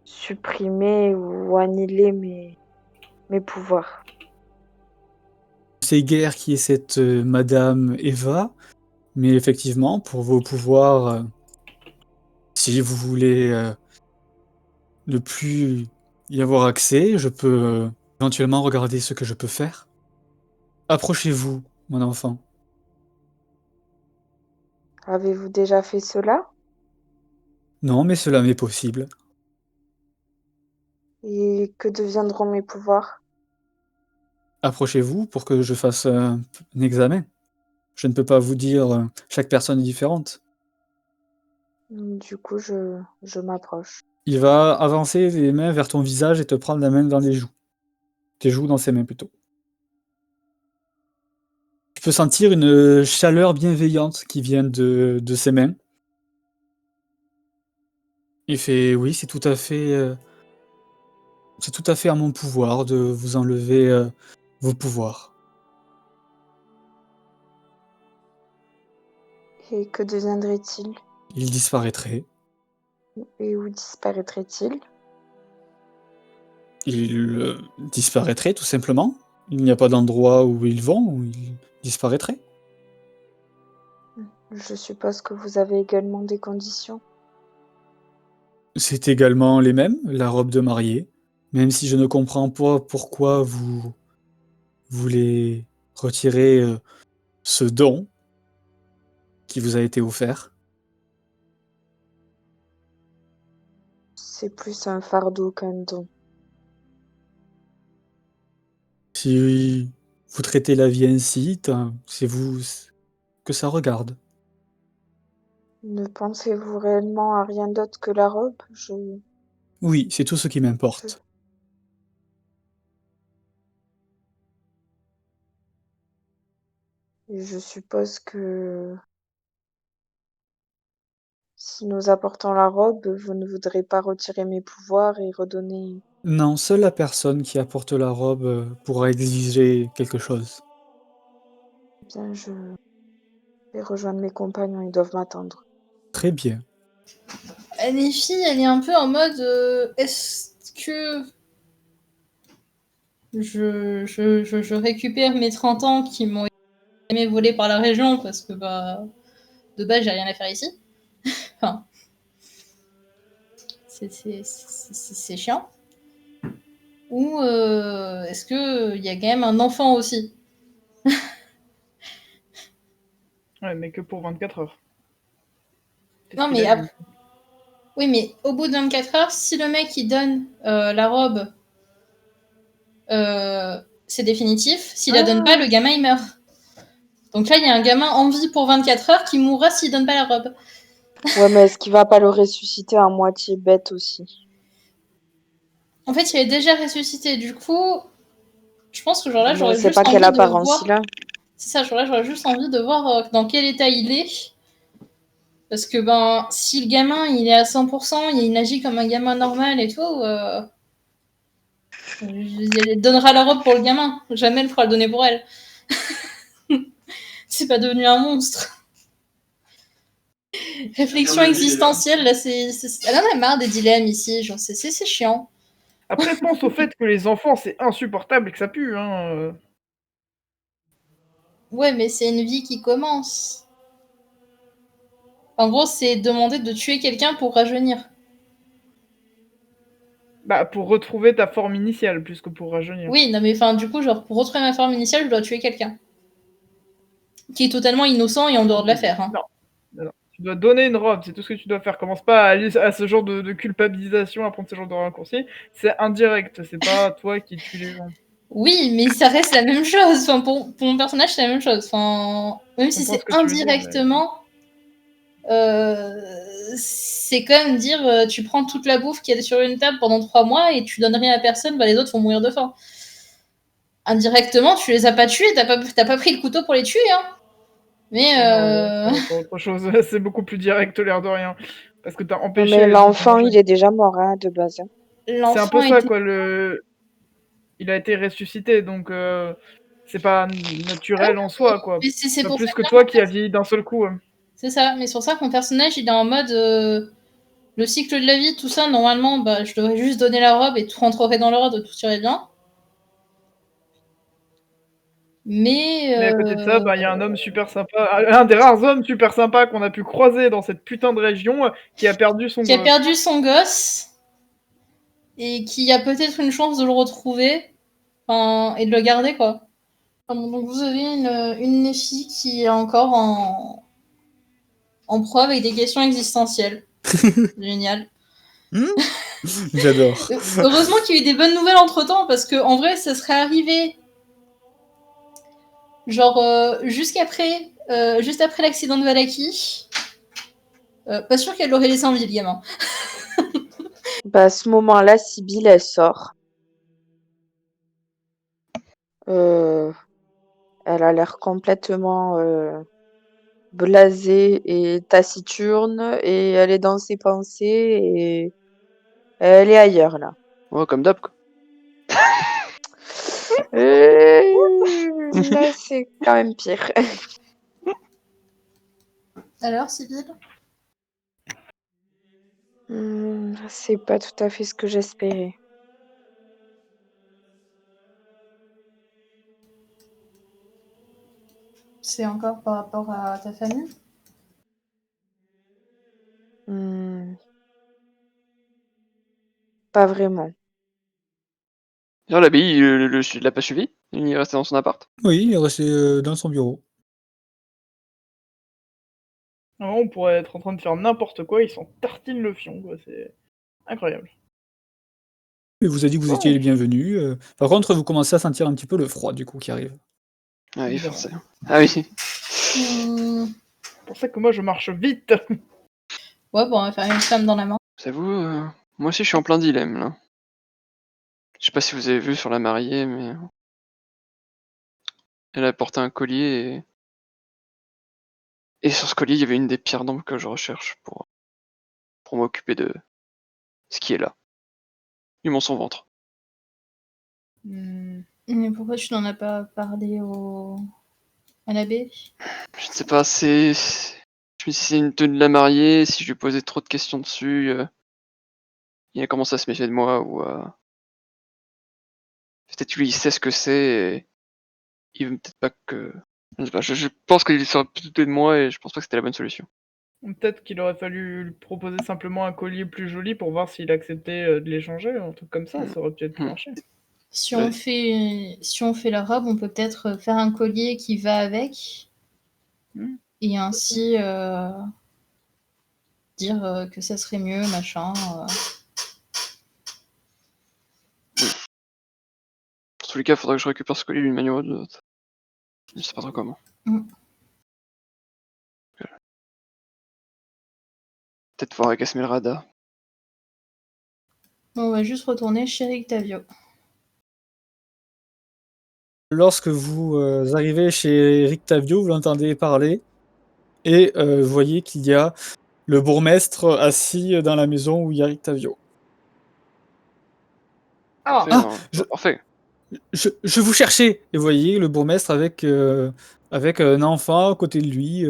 supprimer ou annihiler mes pouvoirs. Je sais guère qui est cette Madame Eva, mais effectivement, pour vos pouvoirs, si vous voulez ne plus y avoir accès, je peux éventuellement regarder ce que je peux faire. Approchez-vous, mon enfant. Avez-vous déjà fait cela? Non, mais cela m'est possible. Et que deviendront mes pouvoirs? Approchez-vous pour que je fasse un examen. Je ne peux pas vous dire, chaque personne est différente. Du coup, je m'approche. Il va avancer les mains vers ton visage et te prendre la main dans les joues. Tes joues dans ses mains plutôt. Tu peux sentir une chaleur bienveillante qui vient de ses mains. Il fait oui, c'est tout à fait à mon pouvoir de vous enlever vos pouvoirs. Et que deviendrait-il? Il disparaîtrait. Et où disparaîtrait-il? Il disparaîtrait tout simplement. Il n'y a pas d'endroit où ils vont, où il disparaîtrait. Je suppose que vous avez également des conditions. C'est également les mêmes, la robe de mariée. Même si je ne comprends pas pourquoi vous voulez retirer ce don qui vous a été offert. c'est plus un fardeau qu'un don. Si vous traitez la vie ainsi, c'est vous que ça regarde. Ne pensez-vous réellement à rien d'autre que la robe? Oui, c'est tout ce qui m'importe. Je suppose que si nous apportons la robe, vous ne voudrez pas retirer mes pouvoirs et redonner... Non, seule la personne qui apporte la robe pourra exiger quelque chose. Bien, je vais rejoindre mes compagnons, ils doivent m'attendre. Très bien. Néfi, elle est un peu en mode est-ce que je récupère mes 30 ans qui m'ont été volés par la région parce que bah de base j'ai rien à faire ici. Enfin, c'est chiant. Ou est-ce que il y a quand même un enfant aussi? Ouais, mais que pour 24 heures. C'est ce Non qu'il mais a dit. après, oui mais au bout de 24 heures, si le mec il donne la robe, c'est définitif. S'il la donne pas, le gamin il meurt. Donc là il y a un gamin en vie pour 24 heures qui mourra s'il donne pas la robe. Ouais, mais est-ce qu'il va pas le ressusciter à moitié bête aussi? En fait, il est déjà ressuscité. Du coup, je pense que genre là, Mais on j'aurais sait juste pas quelle envie de apparence voir. il a. C'est ça, genre là, j'aurais juste envie de voir dans quel état il est. Parce que ben, si le gamin il est à 100%, il agit comme un gamin normal et tout, elle donnera la robe pour le gamin. Jamais elle fera le donner pour elle. C'est pas devenu un monstre. Réflexion existentielle, là, elle en a marre des dilemmes ici. Genre, c'est chiant. Après, pense au fait que les enfants, c'est insupportable et que ça pue. Ouais, mais c'est une vie qui commence. En gros, c'est demander de tuer quelqu'un pour rajeunir. Bah, pour retrouver ta forme initiale, plus que pour rajeunir. Oui, non, mais enfin, du coup, genre, pour retrouver ma forme initiale, je dois tuer quelqu'un. Qui est totalement innocent et en dehors de l'affaire. Hein. Non. Non. Tu dois donner une robe, c'est tout ce que tu dois faire. Commence pas à aller à ce genre de culpabilisation, à prendre ce genre de raccourci. C'est indirect, c'est pas toi qui tue les gens. Oui, mais ça reste la même chose. Enfin, pour mon personnage, c'est la même chose. Enfin, même Je si comprends c'est ce que tu veux dire, mais... indirectement, c'est quand même dire tu prends toute la bouffe qui est sur une table pendant 3 mois et tu donnes rien à personne, bah, les autres vont mourir de faim. Indirectement, tu les as pas tués, t'as pas pris le couteau pour les tuer. Hein. Mais Non, c'est autre chose, c'est beaucoup plus direct, l'air de rien. Parce que t'as Non, empêché mais les gens de l'enfant, manger. il est déjà mort, hein, de base. C'est un l'enfant peu ça, était... quoi, il a été ressuscité, donc c'est pas Ah naturel en oui, soi, quoi. mais c'est Pas pour ça plus que que là, toi qui a vieilli d'un seul coup. c'est ça. Mais c'est pour ça que mon personnage, il est en mode le cycle de la vie, tout ça. Normalement, bah, je devrais juste donner la robe et tout rentrerait dans l'ordre, tout irait bien. Mais Mais à côté de ça, bah, il y a un homme super sympa, un des rares hommes super sympas qu'on a pu croiser dans cette putain de région, qui a perdu son qui a gosse. perdu son gosse et qui a peut-être une chance de le retrouver enfin, et de le garder, quoi. Enfin, bon, donc vous avez une Néfi qui est encore en proie avec des questions existentielles. Génial. J'adore. Heureusement qu'il y a eu des bonnes nouvelles entre-temps, parce que en vrai, ça serait arrivé genre juste après l'accident de Valaki. Pas sûr qu'elle l'aurait laissé en vie, le gamin. Bah, à ce moment-là, Sibylle, elle sort. Elle a l'air complètement blasée et taciturne, et elle est dans ses pensées, et elle est ailleurs, là. Ouais, comme d'hab, quoi. Là, c'est quand même pire. Alors, Sibylle? C'est pas tout à fait ce que j'espérais. C'est encore par rapport à ta famille? Hmm, pas vraiment. D'ailleurs, l'abbaye, il l'a pas suivi. Il est resté dans son appart. Oui, il est resté dans son bureau. Vraiment, on pourrait être en train de faire n'importe quoi, ils s'en tartinent le fion, quoi. Incroyable. Il vous a dit que vous Bon. étiez les bienvenus. Par contre, vous commencez à sentir un petit peu le froid du coup qui arrive. Ah oui, Évidemment. forcément. Ah oui. C'est pour ça que moi je marche vite. Ouais, bon, on va faire une flamme dans la main. J'avoue, moi aussi je suis en plein dilemme là. Je sais pas si vous avez vu sur la mariée, mais elle a porté un collier et sur ce collier il y avait une des pierres d'ombre que je recherche pour m'occuper de ce qui est là. Du mon son ventre. Hmm. Mais pourquoi tu n'en as pas parlé à l'abbé? Je ne sais pas, je me dis si c'est une tenue de la mariée, si je lui posais trop de questions dessus, il a commencé à se méfier de moi ou peut-être lui il sait ce que c'est et il veut peut-être pas que. Je sais pas, je pense qu'il serait plus douté de moi et je pense pas que c'était la bonne solution. Peut-être qu'il aurait fallu lui proposer simplement un collier plus joli pour voir s'il acceptait de l'échanger, un truc comme ça aurait peut-être pu marcher. Si on fait la robe, on peut peut-être faire un collier qui va avec. Et ainsi dire que ça serait mieux, machin. Dans tous les cas, il faudrait que je récupère ce collier d'une manière ou d'une autre. Je sais pas trop comment. Peut-être voir avec Esmeralda. On va juste retourner chez Rictavio. Lorsque vous arrivez chez Rictavio, vous l'entendez parler et vous voyez qu'il y a le bourgmestre assis dans la maison où il y a Rictavio. Ah, Parfait. Je vous cherchais. Et vous voyez le bourgmestre avec un enfant à côté de lui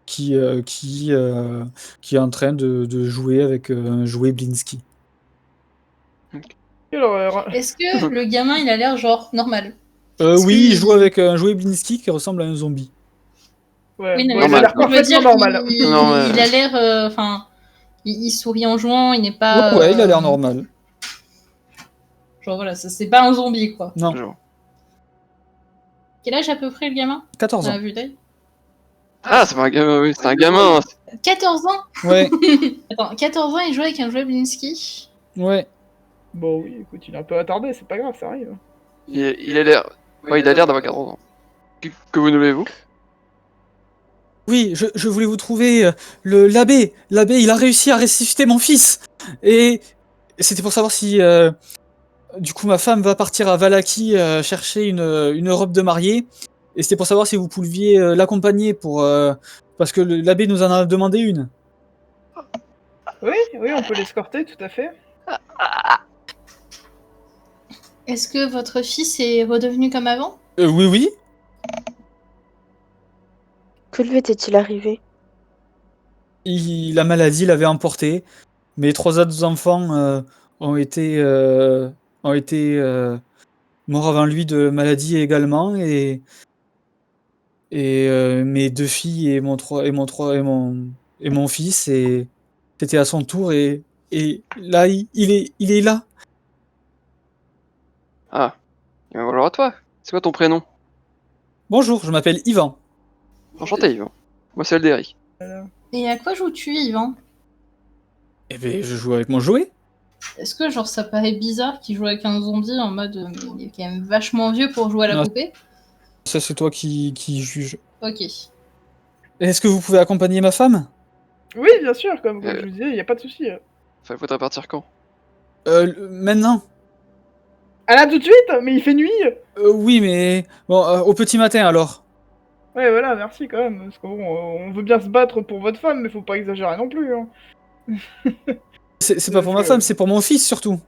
qui est en train de jouer avec un jouet Blinsky. quelle horreur. Est-ce que le gamin, il a l'air genre normal? Oui, il joue avec un jouet Blinsky qui ressemble à un zombie. Ouais, Oui, non, bon, mais il a l'air je veux parfaitement dire, normal. il a l'air... Enfin, il sourit en jouant, il n'est pas... Ouais, il a l'air normal. Genre voilà, c'est pas un zombie, quoi. Non, Genre. Quel âge à peu près, le gamin? 14 Dans ans. la vue d'œil. Ah, c'est pas un gamin, oui, c'est un gamin. 14 ans? Ouais, Attends, 14 ans, il joue avec un jouet Blinsky? ouais. Bon, oui, écoute, il est un peu attardé, c'est pas grave, ça arrive. Il a l'air. Ouais, il a l'air d'avoir 14 ans. Que vous nommez-vous? Oui, je voulais vous trouver l'abbé. L'abbé, il a réussi à ressusciter mon fils. Et c'était pour savoir si... du coup, ma femme va partir à Valaki chercher une robe de mariée. Et c'était pour savoir si vous pouviez l'accompagner pour... parce que l'abbé nous en a demandé une. Oui, on peut l'escorter, tout à fait. Est-ce que votre fils est redevenu comme avant? Oui, oui. Que lui était-il arrivé? La maladie l'avait emporté. Mes 3 autres enfants ont été, morts avant lui de maladie également. Et mes 2 filles et mon fils, et c'était à son tour, et là, il est là. Ah. Et ben, bonjour à toi. C'est quoi ton prénom? Bonjour, je m'appelle Ivan. Enchanté, Yvan. Moi, c'est Aldéric. Et à quoi joues-tu, Yvan? Eh ben, je joue avec mon jouet. Est-ce que genre ça paraît bizarre qu'il joue avec un zombie en mode il est quand même vachement vieux pour jouer à la Non. poupée? Ça, c'est toi qui juge. Ok. Est-ce que vous pouvez accompagner ma femme? Oui, bien sûr, comme je vous disais, y a pas de souci. Enfin, il faudrait partir quand? Maintenant. Ah là, tout de suite? Mais il fait nuit? Oui, mais... Bon, au petit matin, alors. Ouais, voilà, merci quand même, parce qu'on on veut bien se battre pour votre femme, mais faut pas exagérer non plus, hein. C'est pas pour ma femme, c'est pour mon fils, surtout.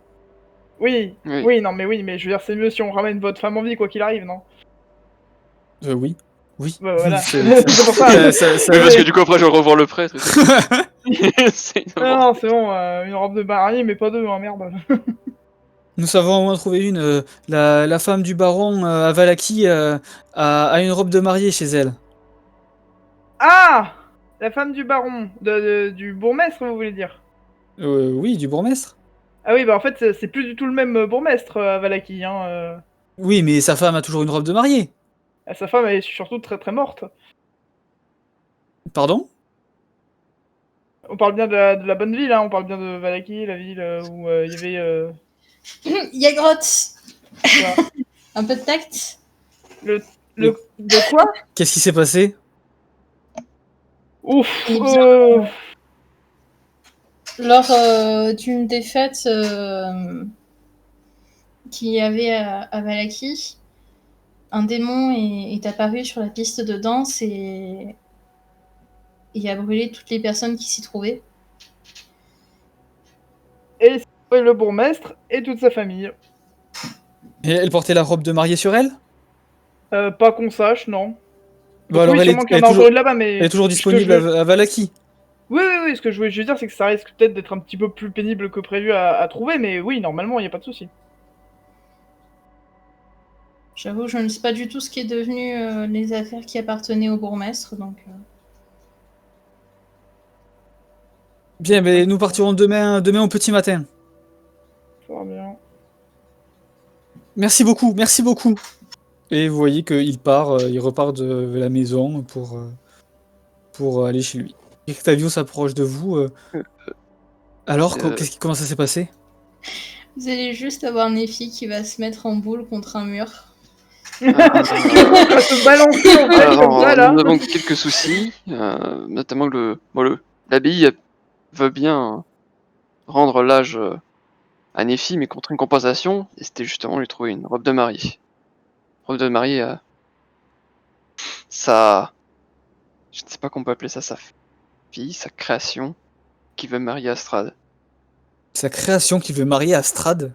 Oui, Oui. non, mais je veux dire, c'est mieux si on ramène votre femme en vie, quoi qu'il arrive, non? Oui. Oui. Bah, voilà. C'est pour ça. Oui, parce que du coup, après, je vais revoir le prêtre. C'est Non, c'est bon, une robe de mariée, mais pas deux, hein, merde. Nous savons au moins trouver une. La femme du baron à Valaki a une robe de mariée chez elle. Ah! La femme du baron, du bourgmestre, vous voulez dire? Oui, du bourgmestre. Ah oui, bah en fait, c'est plus du tout le même bourgmestre à Valaki, hein. Oui, mais sa femme a toujours une robe de mariée. Sa femme, elle est surtout très très morte. Pardon? On parle bien de la bonne ville, hein. On parle bien de Vallaki, la ville où il y avait... Yagrotte. Quoi Un peu de tact. De quoi? Qu'est-ce qui s'est passé? Ouf. Eh bien, lors d'une défaite qu'il y avait à Vallaki, un démon est apparu sur la piste de danse et a brûlé toutes les personnes qui s'y trouvaient. Et c'est le bourgmestre et toute sa famille. Et elle portait la robe de mariée sur elle? Pas qu'on sache, non. Bon, Donc alors oui, sûrement qu'il y en a encore une là-bas, mais... elle est toujours ce que disponible je veux- à Vallaki. Oui, ce que je veux dire, c'est que ça risque peut-être d'être un petit peu plus pénible que prévu à trouver, mais oui, normalement, il n'y a pas de souci. J'avoue, je ne sais pas du tout ce qui est devenu les affaires qui appartenaient au bourgmestre, donc... Bien, mais nous partirons demain au petit matin. Ça va bien. Merci beaucoup, merci beaucoup. Et vous voyez qu'il part, il repart de la maison pour aller chez lui. Et Octavio s'approche de vous. Alors, Euh, comment ça s'est passé? Vous allez juste avoir Nephi qui va se mettre en boule contre un mur. À se balancer en fait comme ça, Alors, là. nous avons quelques soucis, notamment que l'abbaye veut bien rendre l'âge à Nephi, mais contre une compensation, et c'était justement lui trouver une robe de mariée. Robe de mariée, sa... je ne sais pas comment on peut appeler ça, sa fille, sa création, qui veut marier Astrad. Sa création qu'il veut marier à Strad.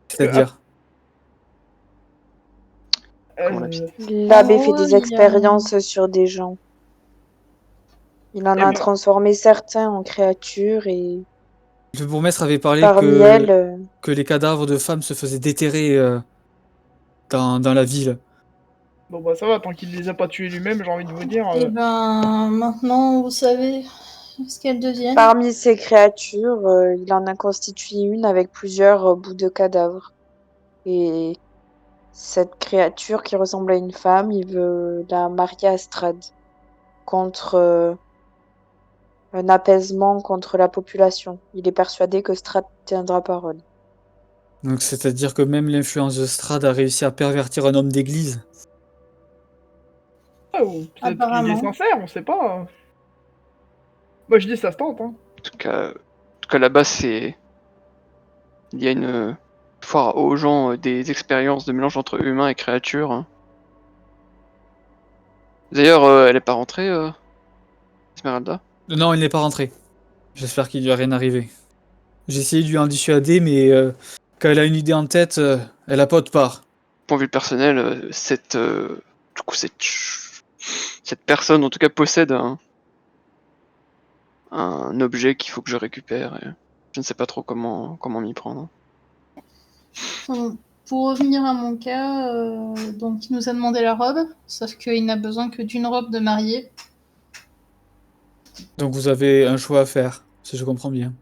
C'est-à-dire? Comment on l'appelle? L'abbé fait gros, des il y a- expériences sur des gens. Il en Eh a ben, transformé certains en créatures et Le bourgmestre avait parlé parmi elles, que les cadavres de femmes se faisaient déterrer dans la ville. bon bah ça va, tant qu'il les a pas tués lui-même, j'ai envie de vous dire. Et ben, maintenant, vous savez ce qu'elles deviennent. parmi ces créatures, il en a constitué une avec plusieurs bouts de cadavres. Et cette créature qui ressemble à une femme, il veut la marier à Strad contre un apaisement contre la population. Il est persuadé que Strad tiendra parole. Donc, c'est-à-dire que même l'influence de Strad a réussi à pervertir un homme d'église. Ou peut-être qu'il est Apparemment. sincère, on sait pas. Moi je dis ça se tente, hein. En tout cas là-bas, il y a une foire aux gens des expériences de mélange entre humains et créatures, hein. D'ailleurs, elle est pas rentrée, Esmeralda? Non, il n'est pas rentré. J'espère qu'il lui a rien arrivé. J'ai essayé de lui en dissuader, mais quand elle a une idée en tête, elle a pas de part. Point de vue personnel, du coup, cette personne, en tout cas, possède un objet qu'il faut que je récupère. Et je ne sais pas trop comment m'y prendre. Bon, pour revenir à mon cas, donc il nous a demandé la robe, sauf qu'il n'a besoin que d'une robe de mariée. Donc vous avez un choix à faire, si je comprends bien.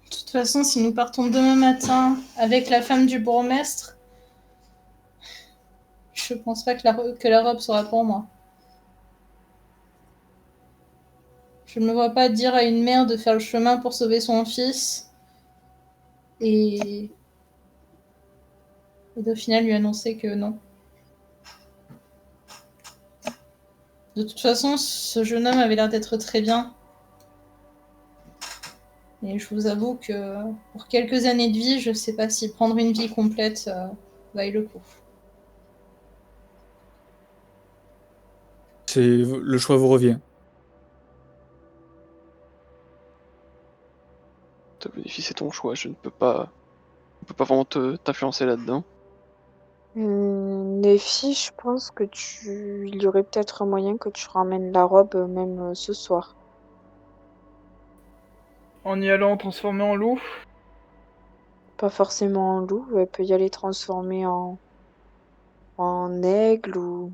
De toute façon, si nous partons demain matin avec la femme du bourgmestre, je pense pas que la robe sera pour moi. Je ne me vois pas dire à une mère de faire le chemin pour sauver son fils et au final lui annoncer que non. De toute façon, ce jeune homme avait l'air d'être très bien. Et je vous avoue que pour quelques années de vie, je ne sais pas si prendre une vie complète vaille le coup. Le choix vous revient. C'est ton choix, je ne peux pas vraiment t'influencer là-dedans. Nephi, je pense que il y aurait peut-être un moyen que tu ramènes la robe même ce soir. En y allant transformer en loup. Pas forcément en loup, elle peut y aller transformer en aigle ou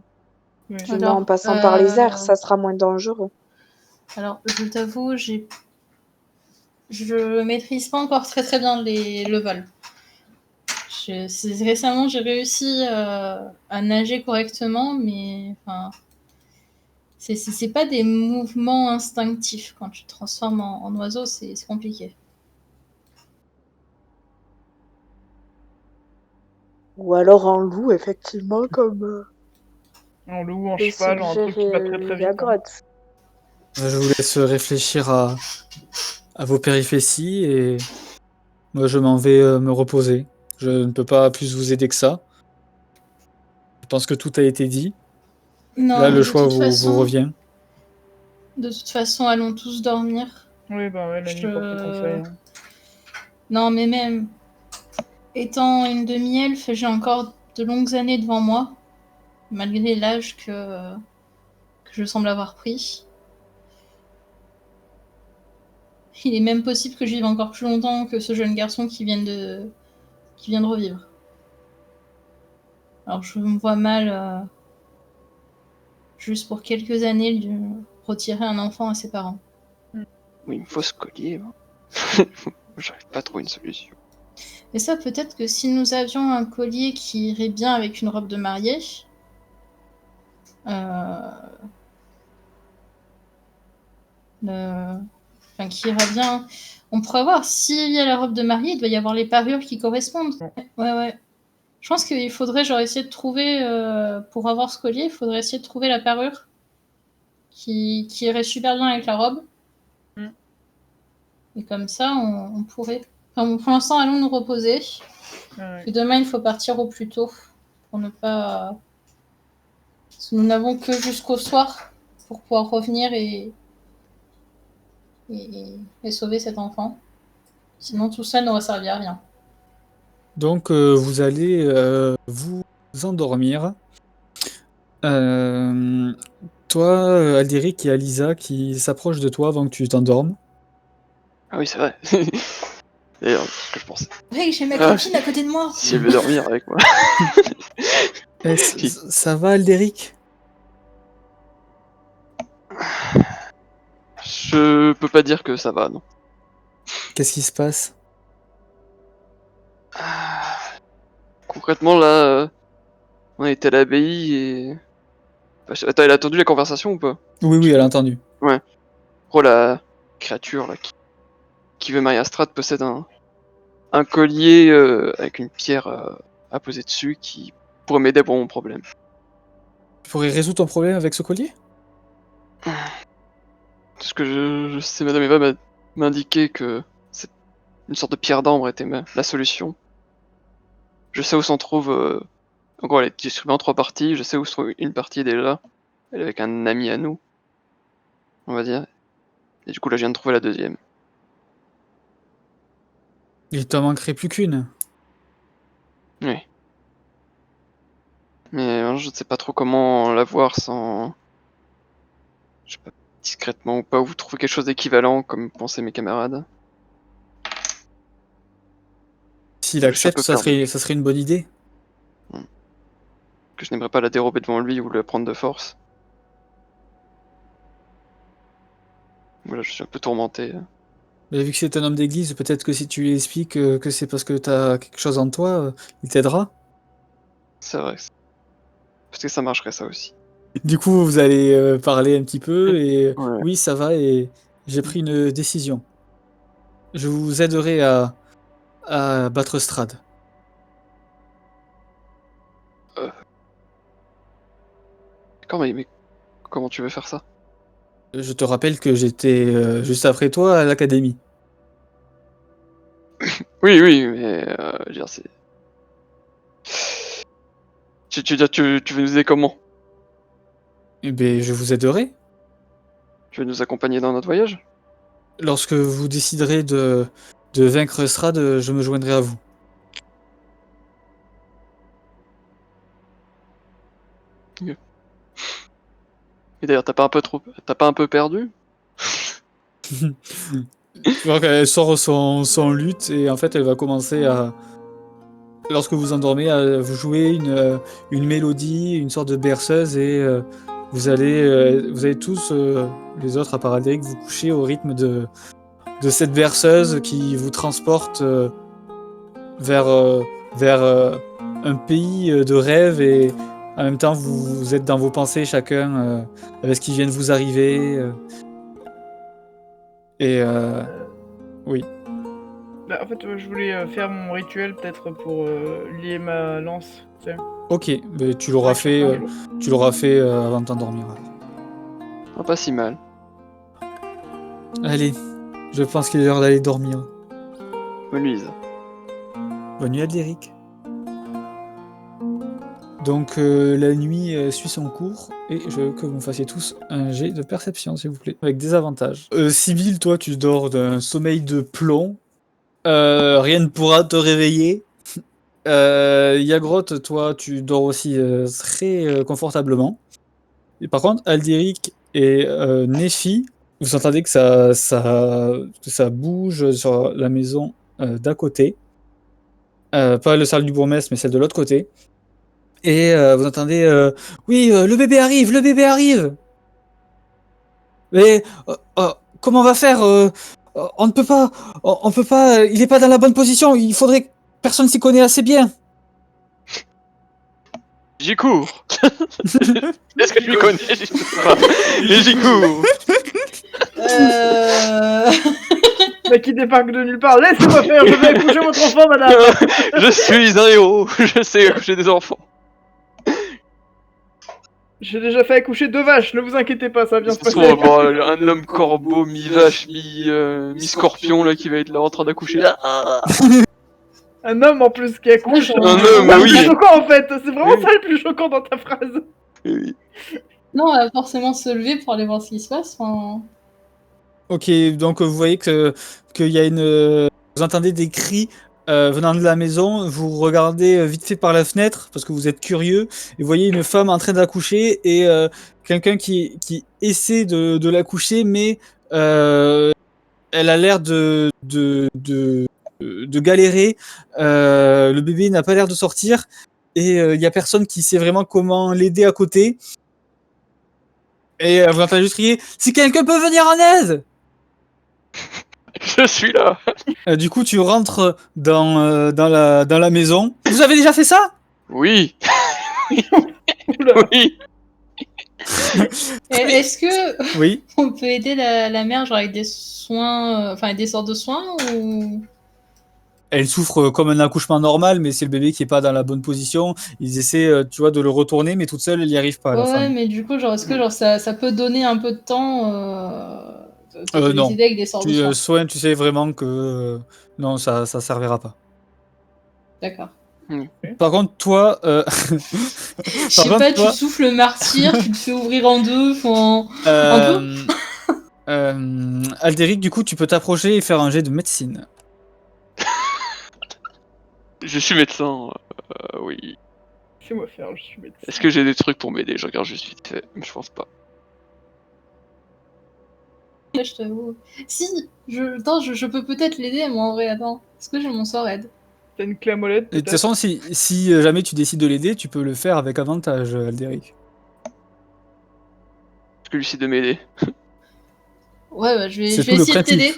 Oui. sinon en passant par les airs, ça sera moins dangereux. Alors, je t'avoue, je maîtrise pas encore très très bien le vol. Récemment, j'ai réussi à nager correctement, mais enfin, C'est pas des mouvements instinctifs. Quand tu te transformes en oiseau, c'est compliqué. Ou alors en loup, effectivement, comme En loup, en le cheval, en un truc qui va très très vite. hein. Yagrotte. Je vous laisse réfléchir à vos péripéties et moi je m'en vais me reposer. Je ne peux pas plus vous aider que ça. Je pense que tout a été dit. Non, Là, le de choix toute vous façon, revient. De toute façon, allons tous dormir. Oui, bah ouais, la nuit porte conseil. hein. Non, mais même étant une demi-elfe, j'ai encore de longues années devant moi, malgré l'âge que je semble avoir pris. Il est même possible que je vive encore plus longtemps que ce jeune garçon qui vient de revivre. Alors je me vois mal, juste pour quelques années, lui retirer un enfant à ses parents. Oui, il me faut ce collier. moi. J'arrive pas à trouver une solution. Et ça, peut-être que si nous avions un collier qui irait bien avec une robe de mariée, qui ira bien. On pourrait voir s'il y a la robe de mariée, il doit y avoir les parures qui correspondent. Ouais. Je pense qu'il faudrait essayer de trouver, pour avoir ce collier, il faudrait essayer de trouver la parure qui irait super bien avec la robe. Et comme ça, on pourrait. Enfin, pour l'instant, allons nous reposer. Ouais. Et demain, il faut partir au plus tôt pour ne pas. Parce que nous n'avons que jusqu'au soir pour pouvoir revenir et sauver cet enfant. Sinon, tout ça n'aurait servi à rien. Donc, vous allez vous endormir. Toi, Aldéric, il y a Lisa qui s'approche de toi avant que tu t'endormes. Ah oui, c'est vrai. D'ailleurs, c'est ce que je pensais. Oui, j'ai ma Ah. copine à côté de moi. Si elle veut dormir avec moi. Ça va, Aldéric? Je peux pas dire que ça va, non. Qu'est-ce qui se passe? Concrètement, là, on était à l'abbaye et... Attends, elle a entendu la conversation ou pas? Oui, elle a entendu. Oh, la créature là qui veut marier Astrad possède un collier avec une pierre à poser dessus qui pourrait m'aider pour mon problème. Tu pourrais résoudre ton problème avec ce collier? Tout ce que je sais, Madame Eva m'a indiqué que une sorte de pierre d'ambre était la solution. Je sais où s'en trouve. En gros, elle est distribuée en 3 parties. Je sais où se trouve une partie déjà. Elle est avec un ami à nous, on va dire. Et du coup, là, je viens de trouver la deuxième. Il t'en manquerait plus qu'une. Oui. Mais je ne sais pas trop comment la voir sans... Je sais pas, discrètement ou pas, ou vous trouvez quelque chose d'équivalent, comme pensaient mes camarades. S'il Je suis un accepte, peu ça perdu. serait une bonne idée. Que je n'aimerais pas la dérober devant lui ou la prendre de force. Voilà, je suis un peu tourmenté. Mais vu que c'est un homme d'église, peut-être que si tu lui expliques que c'est parce que t'as quelque chose en toi, il t'aidera. C'est vrai. Peut-être que ça marcherait ça aussi. Du coup, vous allez parler un petit peu et Ouais. oui, ça va et j'ai pris une décision. Je vous aiderai à battre Strad. D'accord, mais comment tu veux faire ça? Je te rappelle que j'étais juste après toi à l'académie. Oui, mais je veux dire, c'est... Tu veux nous aider comment? Eh bien, je vous aiderai. Tu veux nous accompagner dans notre voyage? Lorsque vous déciderez de vaincre Strad, je me joindrai à vous. Et d'ailleurs, t'as pas un peu perdu? Tu vois qu'elle sort son luth et en fait elle va commencer à, lorsque vous endormez, à vous jouer une mélodie, une sorte de berceuse et vous allez tous, les autres à part Aldéric, vous coucher au rythme de cette berceuse qui vous transporte vers un pays de rêve et En même temps, vous êtes dans vos pensées chacun avec ce qui vient de vous arriver. Oui. Bah, en fait, je voulais faire mon rituel peut-être pour lier ma lance. Tu sais. Ok, mais tu l'auras fait, avant de t'endormir. Ah, pas si mal. Allez, je pense qu'il est l'heure d'aller dormir. Bonne nuit, Lisa. Bonne nuit, Aldéric. Donc la nuit suit son cours et je veux que vous me fassiez tous un jet de perception, s'il vous plaît, avec des avantages. Sibyl, toi, tu dors d'un sommeil de plomb. Rien ne pourra te réveiller. Yagrotte, toi, tu dors aussi très confortablement. Et par contre, Aldéric et Nephi, vous entendez que ça bouge sur la maison d'à côté. Pas le salle du bourgmestre, mais celle de l'autre côté. Et vous entendez oui, le bébé arrive, le bébé arrive. Mais comment on va faire on ne peut pas, on peut pas, il est pas dans la bonne position. Il faudrait que personne s'y connaît assez bien. J'y cours. Est-ce que je m'y connais? Je sais pas. Et j'y cours. Mais qui débarque de nulle part. Laissez-moi faire, je vais accoucher votre enfant, madame. Je suis un héros. Je sais accoucher des enfants. J'ai déjà fait accoucher 2 vaches, ne vous inquiétez pas, ça va bien se De toute passer. façon, on va voir un homme corbeau, mi-vache, mi-scorpion, là, qui va être là en train d'accoucher. Ah, Un homme en plus qui accouche. Un homme, C'est oui. plus choquant en fait, c'est vraiment Oui. ça le plus choquant dans ta phrase. oui. Non, on va forcément se lever pour aller voir ce qui se passe. Enfin... Ok, donc vous voyez qu'il y a vous entendez des cris venant de la maison, vous regardez vite fait par la fenêtre parce que vous êtes curieux et vous voyez une femme en train d'accoucher et quelqu'un qui essaie de l'accoucher, mais elle a l'air de galérer. Le bébé n'a pas l'air de sortir et il y a personne qui sait vraiment comment l'aider à côté. Et vous entendez juste crier « Si quelqu'un peut venir en aide !» Je suis là. Du coup, tu rentres dans la maison. Vous avez déjà fait ça? Oui. Oula. Oui. Est-ce que Oui. on peut aider la mère genre avec des soins, enfin des sortes de soins ou... Elle souffre comme un accouchement normal, mais c'est le bébé qui est pas dans la bonne position. Ils essaient, tu vois, de le retourner, mais toute seule, elle y arrive pas, la Ouais, femme. mais du coup, genre, est-ce que genre, ça peut donner un peu de temps de les Non. aider avec des sortes de soins? Soin, tu sais vraiment que non, ça servira pas. D'accord. Par contre, toi, Je sais pas, tu souffles le martyr, tu te fais ouvrir en deux, enfin... Aldéric, du coup, tu peux t'approcher et faire un jet de médecine. Je suis médecin. Oui. Laissez-moi faire, je suis médecin. Est-ce que j'ai des trucs pour m'aider? Je regarde juste vite fait. Mais je pense pas. Là, je t'avoue. Si, attends, je peux peut-être l'aider, moi, en vrai, attends. Est-ce que j'ai mon sort aide? T'as une clé à molette, Et de toute peut-être. façon, si jamais tu décides de l'aider, tu peux le faire avec avantage, Aldéric. Est-ce que lui essaie de m'aider? Ouais, bah, je vais C'est tout le essayer de principe. t'aider.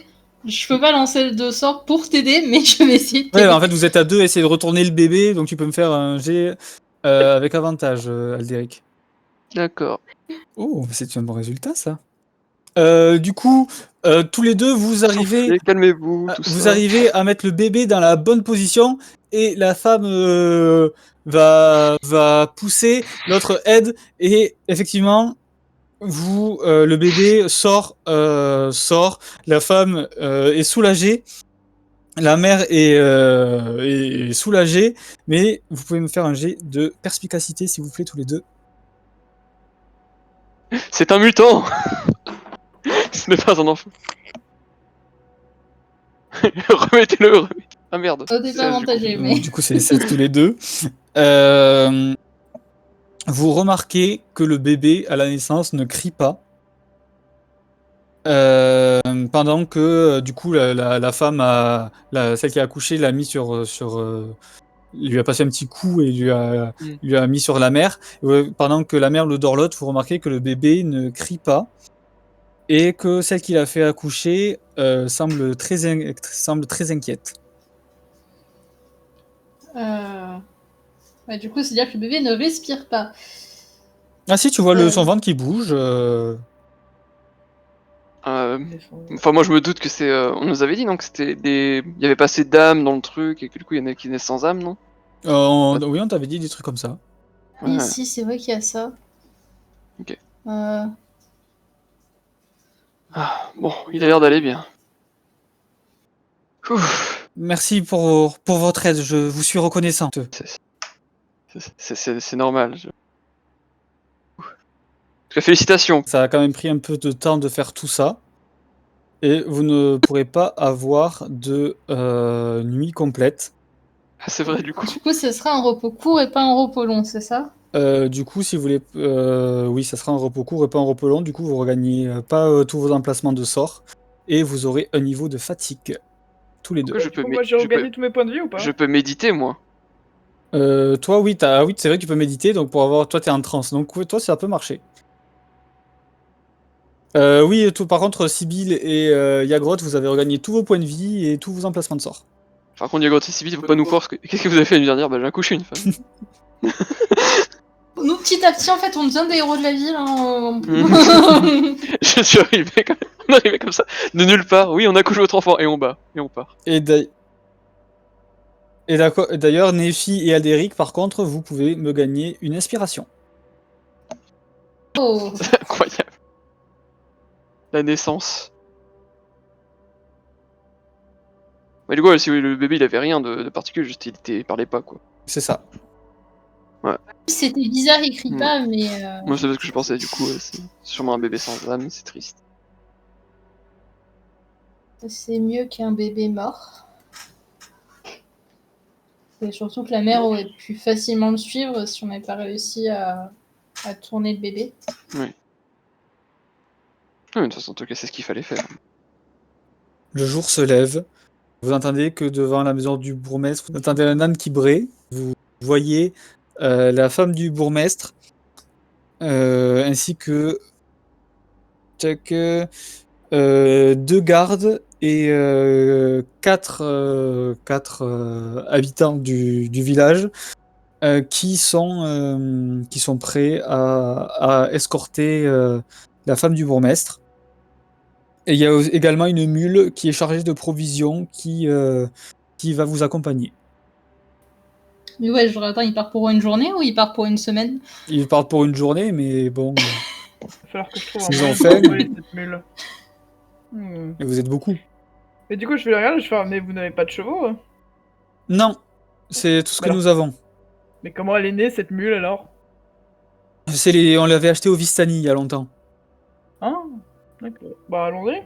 Je peux pas lancer de sort pour t'aider, mais je vais essayer de Ouais, t'aider. en fait, vous êtes à deux, essayez de retourner le bébé, donc tu peux me faire un jet avec avantage, Aldéric. D'accord. Oh, c'est un bon résultat, ça. Du coup, tous les deux, vous arrivez, Soufflez, calmez-vous, tout vous ça. arrivez à mettre le bébé dans la bonne position et la femme va pousser, l'autre aide et effectivement, le bébé sort, la femme est soulagée. La mère est soulagée, mais vous pouvez me faire un jet de perspicacité, s'il vous plaît, tous les deux. C'est un mutant. Ce n'est pas un enfant. Remettez-le. Ah merde. Oh, t'es pas avantagé, mais... Du coup, c'est 7 tous les deux. Vous remarquez que le bébé, à la naissance, ne crie pas. Pendant que, du coup, la femme, celle qui a accouché, l'a mis lui a passé un petit coup et lui a mis sur la mère. Pendant que la mère le dorlote, vous remarquez que le bébé ne crie pas et que celle qui l'a fait accoucher semble très inquiète. Ouais, du coup, c'est-à-dire que le bébé ne respire pas. Ah si, tu vois son Euh. ventre qui bouge. Enfin, moi je me doute que c'est. On nous avait dit non que c'était des. Il y avait pas assez d'âme dans le truc et que du coup il y en a qui naissent sans âme, non? Oui, on t'avait dit des trucs comme ça. Oui, Ouais. si, c'est vrai qu'il y a ça. Ok. Euh, Ah, bon, il a l'air d'aller bien. Ouf. Merci pour votre aide, je vous suis reconnaissant. C'est normal. En tout cas, félicitations. Ça a quand même pris un peu de temps de faire tout ça. Et vous ne pourrez pas avoir de nuit complète. Ah, c'est vrai du coup. Du coup, ce sera un repos court et pas un repos long, c'est ça? Du coup, si vous voulez, oui, ça sera un repos court et pas un repos long. Du coup, vous regagnez pas tous vos emplacements de sort et vous aurez un niveau de fatigue tous les deux. Pourquoi je peux, Moi, j'ai regagné tous mes points de vie ou pas? je peux méditer moi. Toi, oui, oui, c'est vrai que tu peux méditer. Donc pour avoir, toi, t'es en transe. Donc ouais, toi, ça peut marcher. Oui, tout, par contre, Sibyl et Yagrot, vous avez regagné tous vos points de vie et tous vos emplacements de sort. Par contre, Diego Civil, il faut pas nous croire. Qu'est-ce que vous avez fait l'année dernière? Bah, j'ai accouché une femme. Nous, petit à petit, en fait, on devient des héros de la ville. Hein. Je suis arrivé comme... On est arrivé comme ça, de nulle part. Oui, on accouche votre enfant et on bat et on part. Et d'ailleurs, Nephi et Alderic, par contre, vous pouvez me gagner une inspiration. Oh. C'est incroyable. La naissance. Mais du coup, si le bébé il avait rien de particulier, juste il parlait pas quoi. C'est ça. C'était bizarre, il crie pas, mais. Moi, c'est ce que je pensais. Du coup, c'est sûrement un bébé sans âme, c'est triste. C'est mieux qu'un bébé mort. Et surtout que la mère aurait pu facilement le suivre si on n'avait pas réussi à tourner le bébé. Oui. Oui, de toute façon, en tout cas, c'est ce qu'il fallait faire. Le jour se lève. Vous entendez que devant la maison du bourgmestre, vous entendez un âne qui braie. Vous voyez la femme du bourgmestre, ainsi que deux gardes et quatre habitants du village qui sont prêts à escorter la femme du bourgmestre. Et il y a également une mule qui est chargée de provisions qui va vous accompagner. Mais ouais, je attends, il part pour une journée ou il part pour une semaine? Ils partent pour une journée, mais bon, Il va falloir que je trouve Ils un ont moyen fait. de contrôler cette mule. et vous êtes beaucoup. Et du coup, je vais regarder, je vais faire, mais vous n'avez pas de chevaux hein? Non, c'est tout ce que Alors. nous avons. Mais comment elle est née, cette mule, alors? On l'avait acheté au Vistani il y a longtemps. Ah, d'accord. Bah, allons-y.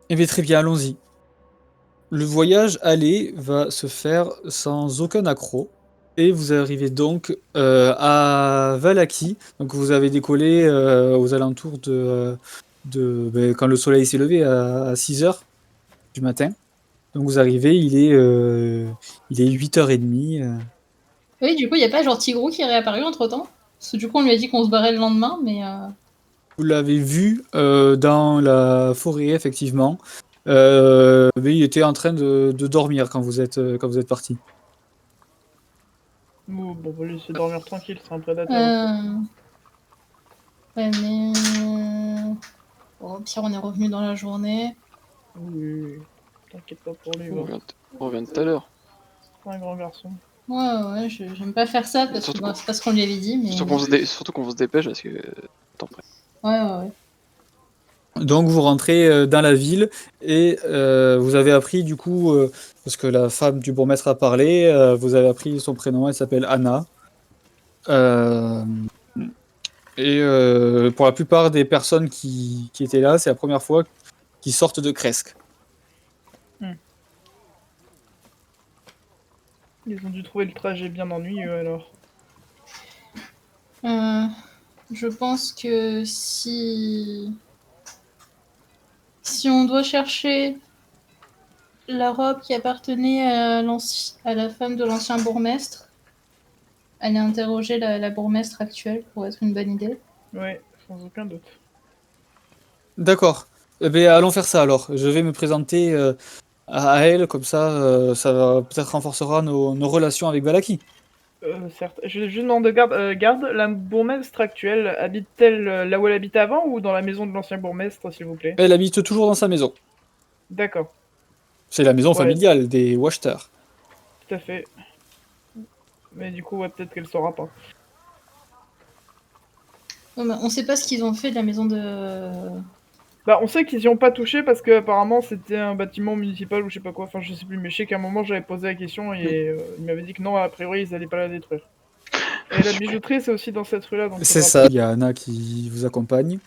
Eh bien, très bien, allons-y. Le voyage aller va se faire sans aucun accroc. Et vous arrivez donc à Valaki. Donc vous avez décollé aux alentours quand le soleil s'est levé à 6h du matin. Donc vous arrivez, il est 8h30. Oui, du coup, il n'y a pas genre Tigrou qui est réapparu entre temps? Parce que du coup, on lui a dit qu'on se barrait le lendemain, mais. Vous l'avez vu dans la forêt, effectivement. Mais il était en train de dormir quand vous êtes parti. Bon, on va laisser dormir tranquille, c'est un prédateur. Ouais, mais. Bon, au pire, on est revenu dans la journée. Oui, t'inquiète pas pour lui, va. On revient tout à l'heure. C'est un grand garçon. Ouais, j'aime pas faire ça parce que Surtout c'est pas ce qu'on lui avait dit, mais. Surtout qu'on se dépêche parce que. Temps près. Ouais. Donc vous rentrez dans la ville et vous avez appris du coup, parce que la femme du bourgmestre a parlé, vous avez appris son prénom, elle s'appelle Anna. Et pour la plupart des personnes qui étaient là, c'est la première fois qu'ils sortent de Kresk. Ils ont dû trouver le trajet bien ennuyeux, alors. Je pense que si on doit chercher la robe qui appartenait à la femme de l'ancien bourgmestre, aller interroger la bourgmestre actuelle pour être une bonne idée. Ouais, sans aucun doute. D'accord. Eh bien, allons faire ça alors. Je vais me présenter à elle, comme ça va peut-être renforcera nos relations avec Valaki. Certes. Je demande de garde, la bourgmestre actuelle habite-t-elle là où elle habitait avant ou dans la maison de l'ancien bourgmestre, s'il vous plaît? Elle habite toujours dans sa maison. D'accord. C'est la maison Ouais, familiale des Wachter. tout à fait. Mais du coup, ouais, peut-être qu'elle saura pas. On sait pas ce qu'ils ont fait de la maison de. Bah, on sait qu'ils y ont pas touché parce que apparemment c'était un bâtiment municipal ou je sais pas quoi. Enfin, je sais plus, mais je sais qu'à un moment j'avais posé la question et il m'avait dit que non, a priori ils allaient pas la détruire. Et la bijouterie, c'est aussi dans cette rue-là, donc C'est ça. Il y a Anna qui vous accompagne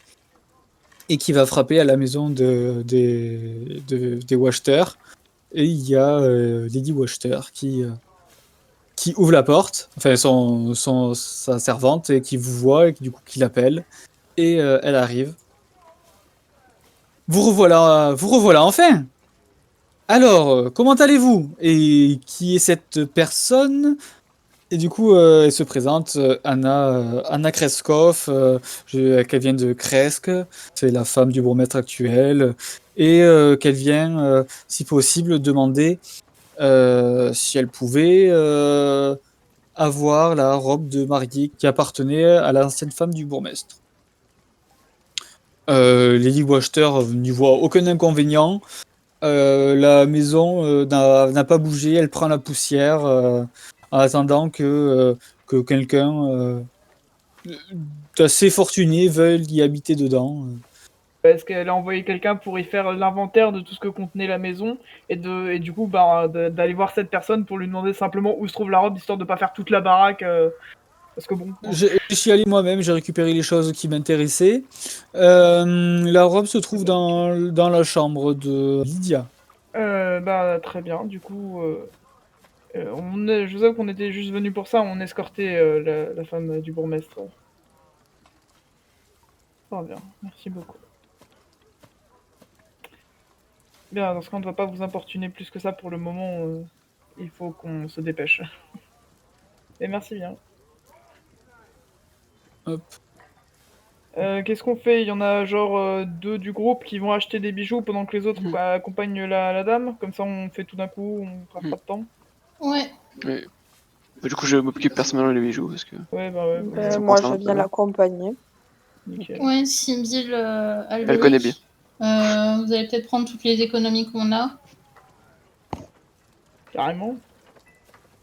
et qui va frapper à la maison des Wachter. Et il y a Lady Wachter qui ouvre la porte, enfin sa servante, et qui vous voit et qui l'appelle. Et elle arrive. Vous revoilà enfin! Alors, comment allez-vous? Et qui est cette personne? Et du coup, elle se présente, Anna Kreskov, qu'elle vient de Kresk, c'est la femme du bourgmestre actuel, et qu'elle vient, si possible, demander si elle pouvait avoir la robe de mariée qui appartenait à l'ancienne femme du bourgmestre. Lady Wachter n'y voit aucun inconvénient. La maison n'a pas bougé, elle prend la poussière en attendant que quelqu'un d'assez fortuné veuille y habiter dedans. est-ce qu'elle a envoyé quelqu'un pour y faire l'inventaire de tout ce que contenait la maison et du coup bah, d'aller voir cette personne pour lui demander simplement où se trouve la robe histoire de pas faire toute la baraque parce que bon. Je suis allé moi-même, j'ai récupéré les choses qui m'intéressaient. La robe se trouve dans la chambre de Lydia. Bah très bien, du coup je vous avoue qu'on était juste venus pour ça, on escortait la femme du bourgmestre. Très bien, merci beaucoup. Bien, dans ce cas, on ne va pas vous importuner plus que ça pour le moment. Il faut qu'on se dépêche. Et merci bien. Hop. Qu'est-ce qu'on fait? Il y en a genre deux du groupe qui vont acheter des bijoux pendant que les autres accompagnent la dame. Comme ça, on fait tout d'un coup, on perd pas de temps. Ouais. Mais... Du coup, je m'occupe personnellement des bijoux parce que. Ouais, bah ouais. Ça Moi, concerne je un peu, viens hein. l'accompagner. Nickel. Ouais, Symbiel, Elle Alberic, connaît bien. vous allez peut-être prendre toutes les économies qu'on a. Carrément.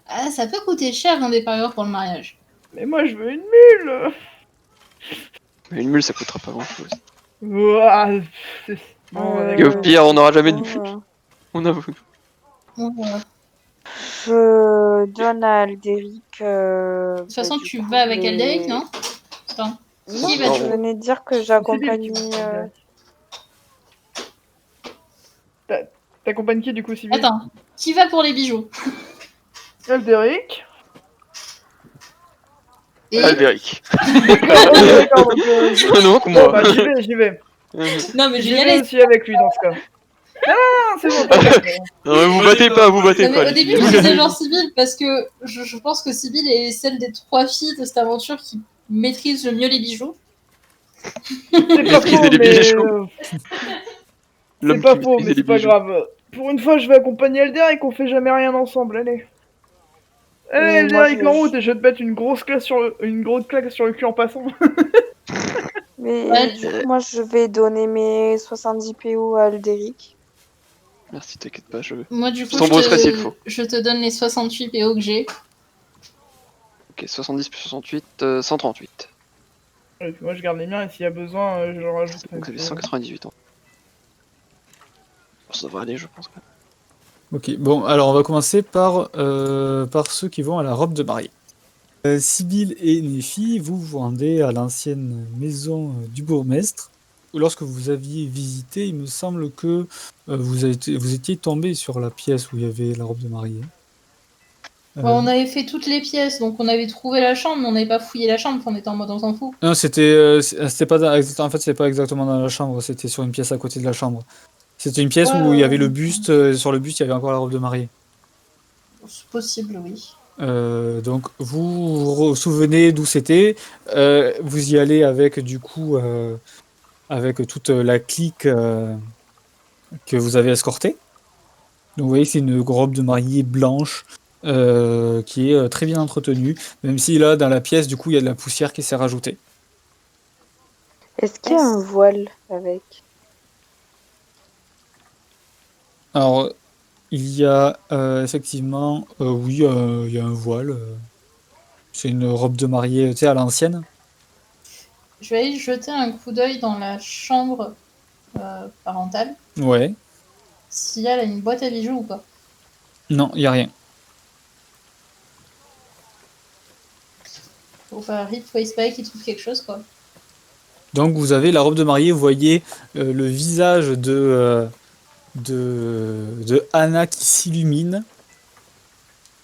Ah, ça peut coûter cher un des parieurs pour le mariage. Mais moi, je veux une mule. Mais une mule, ça coûtera pas grand-chose. Ouah, bon, Et au pire, on n'aura jamais de du coup, mule. On avoue. Bon, voilà. je donne à Aldéric. De toute façon, tu vas avec Alderic, non? Attends. Non, Qui mais va je venais de dire que j'accompagnais. T'accompagnes qui du coup, Sybille? Attends. Qui va pour les bijoux? Aldéric. Et... Albéric. D'accord, donc. Non, que Bon, moi. bah j'y vais. Non, mais je J'y vais y vais aller. aussi avec lui dans ce cas. Non, c'est bon, t'inquiète. Non, mais vous battez pas, vous battez Non, pas. mais au les début, filles. je disais genre Sybille parce que je pense que Sybille est celle des 3 filles de cette aventure qui maîtrise le mieux les bijoux. C'est pas Maîtriser faux, les mais. bijoux. C'est L'homme pas qui faux, maîtrise mais les c'est pas bijoux. grave. Pour une fois, je vais accompagner Alderic, on fait jamais rien ensemble, allez. Allez, Mais moi, Alderic, en route, et je vais te mettre une grosse claque sur le cul en passant. Mais Ouais. du coup, moi, je vais donner mes 70 PO à Aldéric. Merci, t'inquiète pas, je. Moi, du coup, t'embaucherai s'il faut. je te donne les 68 PO que j'ai. Ok, 70 plus 68, 138. Et puis moi, je garde les miens, et s'il y a besoin, je le rajoute. Donc ça fait 198 ans. Bon, ça devrait aller, je pense. Quand même. Ok, bon, alors on va commencer par ceux qui vont à la robe de mariée. Sybille et Nephi, vous vous rendez à l'ancienne maison du bourgmestre. Lorsque vous aviez visité, il me semble que vous étiez tombé sur la pièce où il y avait la robe de mariée. Bon, on avait fait toutes les pièces, donc on avait trouvé la chambre, mais on n'avait pas fouillé la chambre, on était en mode on s'en fout. Non, c'était pas en fait, c'était pas exactement dans la chambre, c'était sur une pièce à côté de la chambre. C'était une pièce où il y avait le buste, sur le buste il y avait encore la robe de mariée. C'est possible, oui. Donc vous vous souvenez d'où c'était, vous y allez avec du coup avec toute la clique que vous avez escortée. Donc vous voyez que c'est une robe de mariée blanche qui est très bien entretenue, même si là, dans la pièce, du coup, il y a de la poussière qui s'est rajoutée. Est-ce qu'il y a un voile avec? Alors, il y a effectivement, oui, il y a un voile. C'est une robe de mariée, tu sais, à l'ancienne. Je vais aller jeter un coup d'œil dans la chambre parentale, Ouais. s'il y a là, une boîte à bijoux ou pas. Non, il y a rien. Faut faire rip, faut espérer qu'il trouve quelque chose, quoi. Donc vous avez la robe de mariée, vous voyez le visage de Anna qui s'illumine.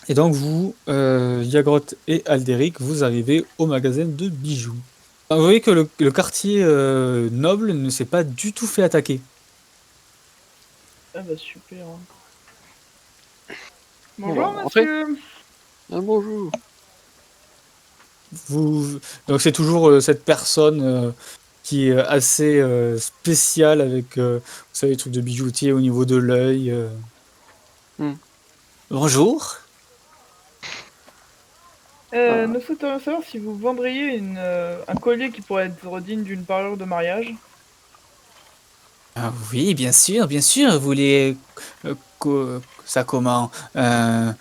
Et donc vous, Yagroth et Alderic, vous arrivez au magasin de bijoux. Vous voyez que le quartier noble ne s'est pas du tout fait attaquer. Ah bah super. On Bonjour va rentrer. monsieur. Ah, bonjour. Donc c'est toujours cette personne qui est assez spéciale avec, vous savez, les trucs de bijoutier au niveau de l'œil. Bonjour. Nous souhaiterions savoir si vous vendriez un collier qui pourrait être digne d'une parure de mariage. Ah oui, bien sûr, bien sûr. Vous voulez ça comment? Un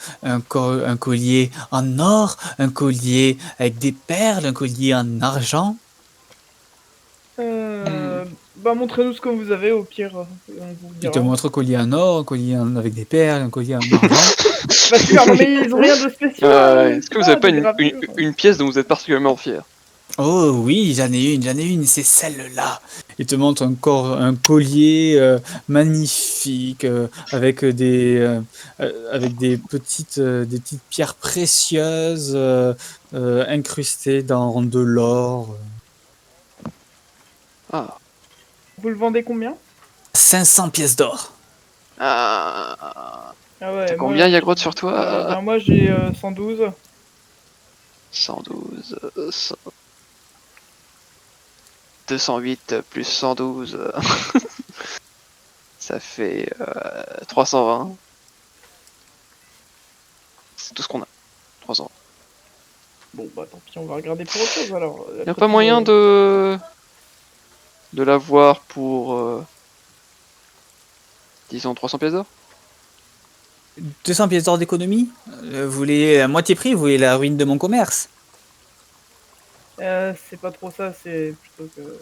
collier en or, un collier avec des perles, un collier en argent? Bah montrez-nous ce que vous avez, au pire, on vous Il dira. te montre un collier en or, un collier avec des perles, un collier en argent. Bah super, non mais ils ont rien de spécial. Est-ce que vous avez pas des une, gravures. une pièce dont vous êtes particulièrement fier? Oh oui, j'en ai une, c'est celle-là. Il te montre un collier magnifique avec des petites pierres précieuses incrustées dans de l'or. Ah. Vous le vendez combien? 500 pièces d'or. Ah. Ah ouais, T'as moi, combien, Yagroth, sur toi? ben moi j'ai 112. 112, 100... 208 plus 112, ça fait 320. C'est tout ce qu'on a. 300. Bon bah tant pis, on va regarder pour autre chose alors. Y'a pas moyen de l'avoir pour disons 300 pièces d'or? 200 pièces d'or d'économie? Vous voulez à moitié prix? Vous voulez la ruine de mon commerce? C'est pas trop ça, c'est plutôt que...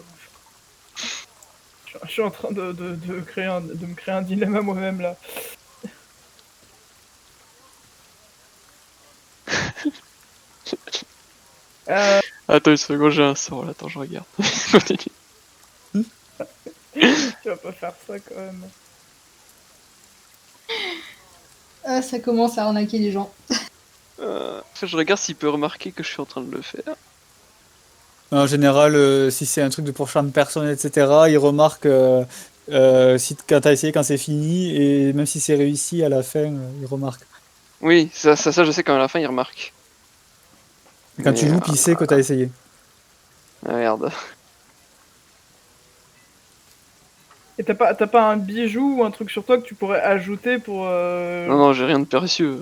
Je suis en train de me créer un dilemme à moi-même là. Attends une seconde, j'ai un sort là, attends, je regarde. Tu vas pas faire ça quand même. Ah, ça commence à arnaquer les gens. Je regarde s'il peut remarquer que je suis en train de le faire. En général, si c'est un truc de pour charme personne, etc., il remarque si, quand t'as essayé, quand c'est fini, et même si c'est réussi à la fin, il remarque. Oui, ça je sais qu'à la fin il remarque. Et quand tu loupes, il sait que t'as essayé. Ah merde. Et t'as pas un bijou ou un truc sur toi que tu pourrais ajouter pour... Non, j'ai rien de précieux.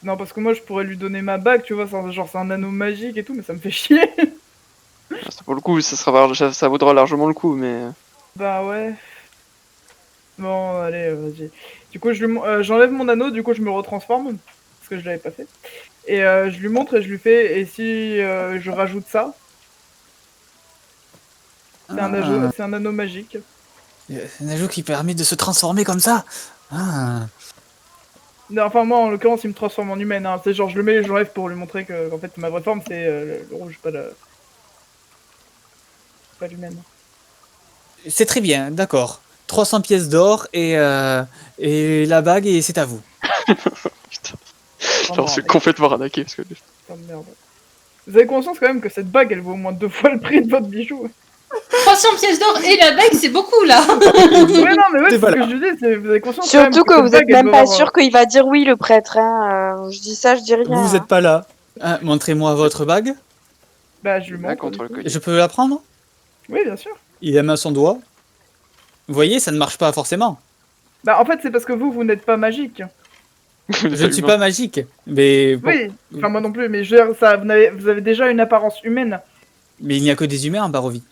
Non, parce que moi je pourrais lui donner ma bague, tu vois, c'est un anneau magique et tout, mais ça me fait chier. Pour le coup, ça vaudra largement le coup, mais... Bah ouais. Bon, allez, vas-y. Du coup, j'enlève mon anneau, du coup je me retransforme, parce que je l'avais pas fait. Et je lui montre et je lui fais, et si je rajoute ça? C'est un anneau magique. Un ajout qui permet de se transformer comme ça. Ah. Non, enfin moi en l'occurrence il me transforme en humaine, hein. C'est genre je le mets et je l'enlève pour lui montrer que en fait ma vraie forme c'est le rouge, pas l'humaine. C'est très bien, d'accord. 300 pièces d'or et la bague, et c'est à vous. Putain. Oh, J'en suis complètement arnaqué parce que... putain de merde. Vous avez conscience quand même que cette bague elle vaut au moins 2 fois le prix de votre bijou. 300 pièces d'or et la bague, c'est beaucoup là. Ouais non mais ouais, c'est ce Voilà. que je dis, vous avez conscience Surtout quand que même vous cette êtes bague, elle même doit pas avoir, sûr qu'il va dire oui, le prêtre. Hein. Je dis ça, je dis rien. Vous n'êtes pas là. Hein, montrez-moi votre bague. Bah je lui Là, montre. contre le du coup. collier. Je peux la prendre? Oui bien sûr. Il la met à son doigt. Vous voyez, ça ne marche pas forcément. Bah en fait c'est parce que vous n'êtes pas magique. Je ne suis pas magique. Mais bon. Oui, enfin moi non plus, mais je veux dire, ça, vous avez déjà une apparence humaine. Mais il n'y a que des humains en Barovie.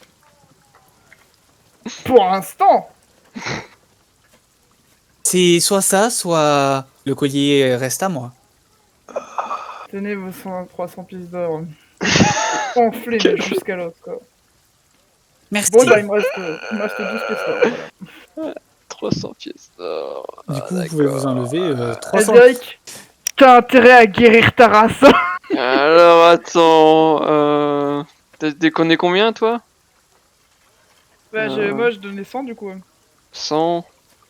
Pour l'instant. C'est soit ça, soit le collier reste à moi. Tenez vos 300 pièces d'or. Enflez mais jusqu'à l'os quoi. Merci. Bon bah il me reste 12 pièces d'or. Voilà. 300 pièces d'or. Du coup, vous d'accord. pouvez vous enlever 300. Alderic, t'as intérêt à guérir ta race. Alors attends, t'as déconné combien toi? Bah moi je donnais 100 du coup. 100.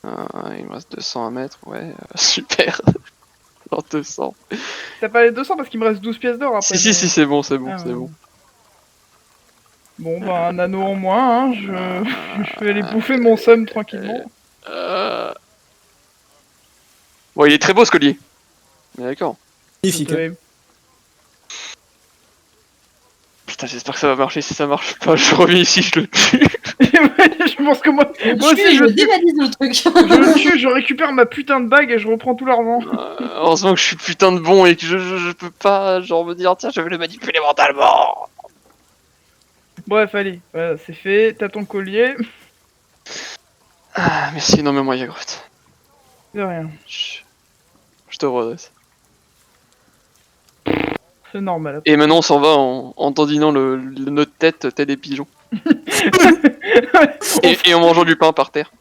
Il me reste 200 à mettre, ouais, super. Genre 200. T'as pas les 200 parce qu'il me reste 12 pièces d'or après. Si, c'est bon, c'est bon, Ah, c'est ouais. bon. Bon bah un anneau en moins, hein. Je vais aller bouffer mon somme tranquillement. Bon, il est très beau ce collier. Mais d'accord. Magnifique. Vous Putain, j'espère que ça va marcher. Si ça marche pas, je reviens ici, je le tue. je pense que moi aussi je dévalise le truc. je le tue, je récupère ma putain de bague et je reprends tout l'argent. Heureusement que je suis putain de bon et que je peux pas genre me dire tiens je vais le manipuler mentalement. Bref, allez, voilà, c'est fait, t'as ton collier. Ah merci énormément Yagrotte. De rien, Je te redresse. c'est normal. Et maintenant on s'en va en dandinant notre tête tel des pigeons. et en mangeant du pain par terre.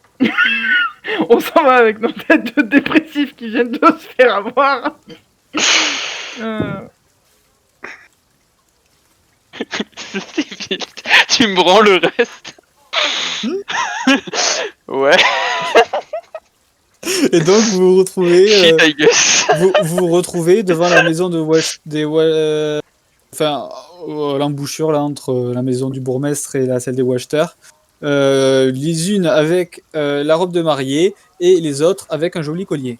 On s'en va avec nos têtes de dépressifs qui viennent de se faire avoir. Tu me rends le reste. Ouais. Et donc vous vous retrouvez, Shit I guess. vous vous retrouvez devant la maison de enfin l'embouchure là entre la maison du bourgmestre et celle des Wachter. Les unes avec la robe de mariée et les autres avec un joli collier.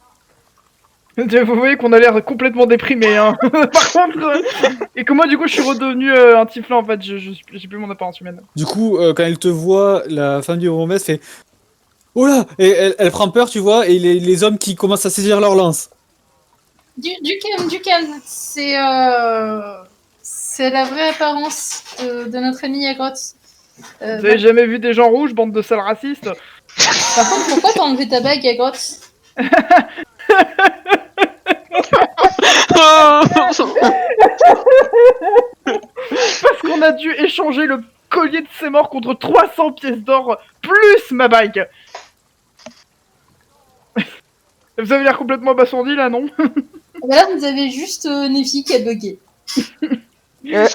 Vous voyez qu'on a l'air complètement déprimé, hein. Par contre, et que moi du coup je suis redevenu un tieflin en fait, j'ai plus mon apparence humaine. Du coup, quand elle te voit, la femme du bourgmestre fait oh là, et elle prend peur, tu vois, et les hommes qui commencent à saisir leur lance. Du calme. C'est la vraie apparence de notre ami Yagrotte. Vous avez jamais vu des gens rouges, bande de sales racistes? Par contre, pourquoi t'as enlevé ta bague, Yagrotte? Parce qu'on a dû échanger le collier de ses morts contre 300 pièces d'or plus ma bague. Vous avez l'air complètement abasourdi là, non? Là, vous avez juste Nefi qui a bugué.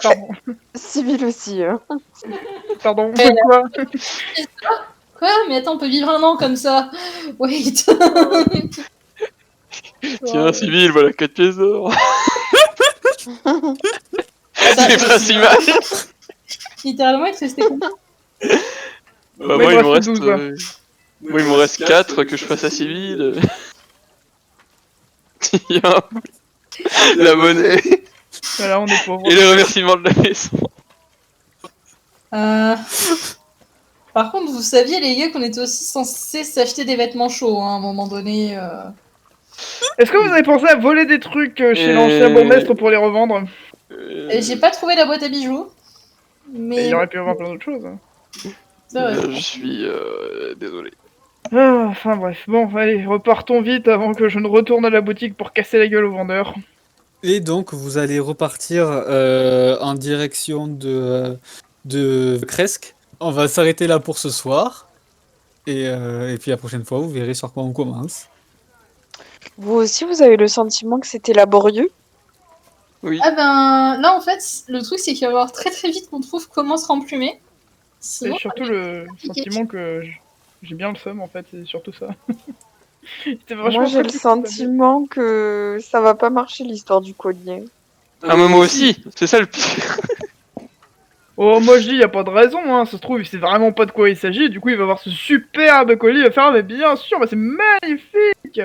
Pardon. Civil aussi. Pardon, quoi? Quoi? Mais attends, on peut vivre un an comme ça. Wait. Tiens, civil, voilà 4 pièces d'or. C'est pas si mal. Littéralement, il te restait combien? Bah, Ouais, moi, il il me me reste reste, 12, moi, il me reste 4 que je fasse à civil. Tiens, la monnaie Voilà, on est pauvres. et les remerciements de la maison. Par contre, vous saviez, les gars, qu'on était aussi censés s'acheter des vêtements chauds hein, à un moment donné. Est-ce que vous avez pensé à voler des trucs chez l'ancien bourgmestre pour les revendre? J'ai pas trouvé la boîte à bijoux. Mais Il aurait pu y avoir plein d'autres choses. c'est vrai. Je suis désolé. Ah, enfin bref, bon, allez, repartons vite avant que je ne retourne à la boutique pour casser la gueule aux vendeurs. Et donc, vous allez repartir en direction de Kresk. On va s'arrêter là pour ce soir. Et puis la prochaine fois, vous verrez sur quoi on commence. Vous aussi, vous avez le sentiment que c'était laborieux? Oui. Ah ben, là, en fait, le truc, c'est qu'il va falloir très très vite qu'on trouve comment se remplumer. Sinon, C'est surtout le sentiment que j'ai bien le seum en fait, c'est surtout ça. C'était vachement Moi, j'ai le pratique, ça. sentiment que ça va pas marcher l'histoire du collier. Ah, mais moi aussi, c'est ça le pire. Oh, moi je dis, y a pas de raison, hein, ça se trouve, il sait vraiment pas de quoi il s'agit, du coup il va avoir ce superbe collier, il va faire, ah, mais bien sûr, mais c'est magnifique!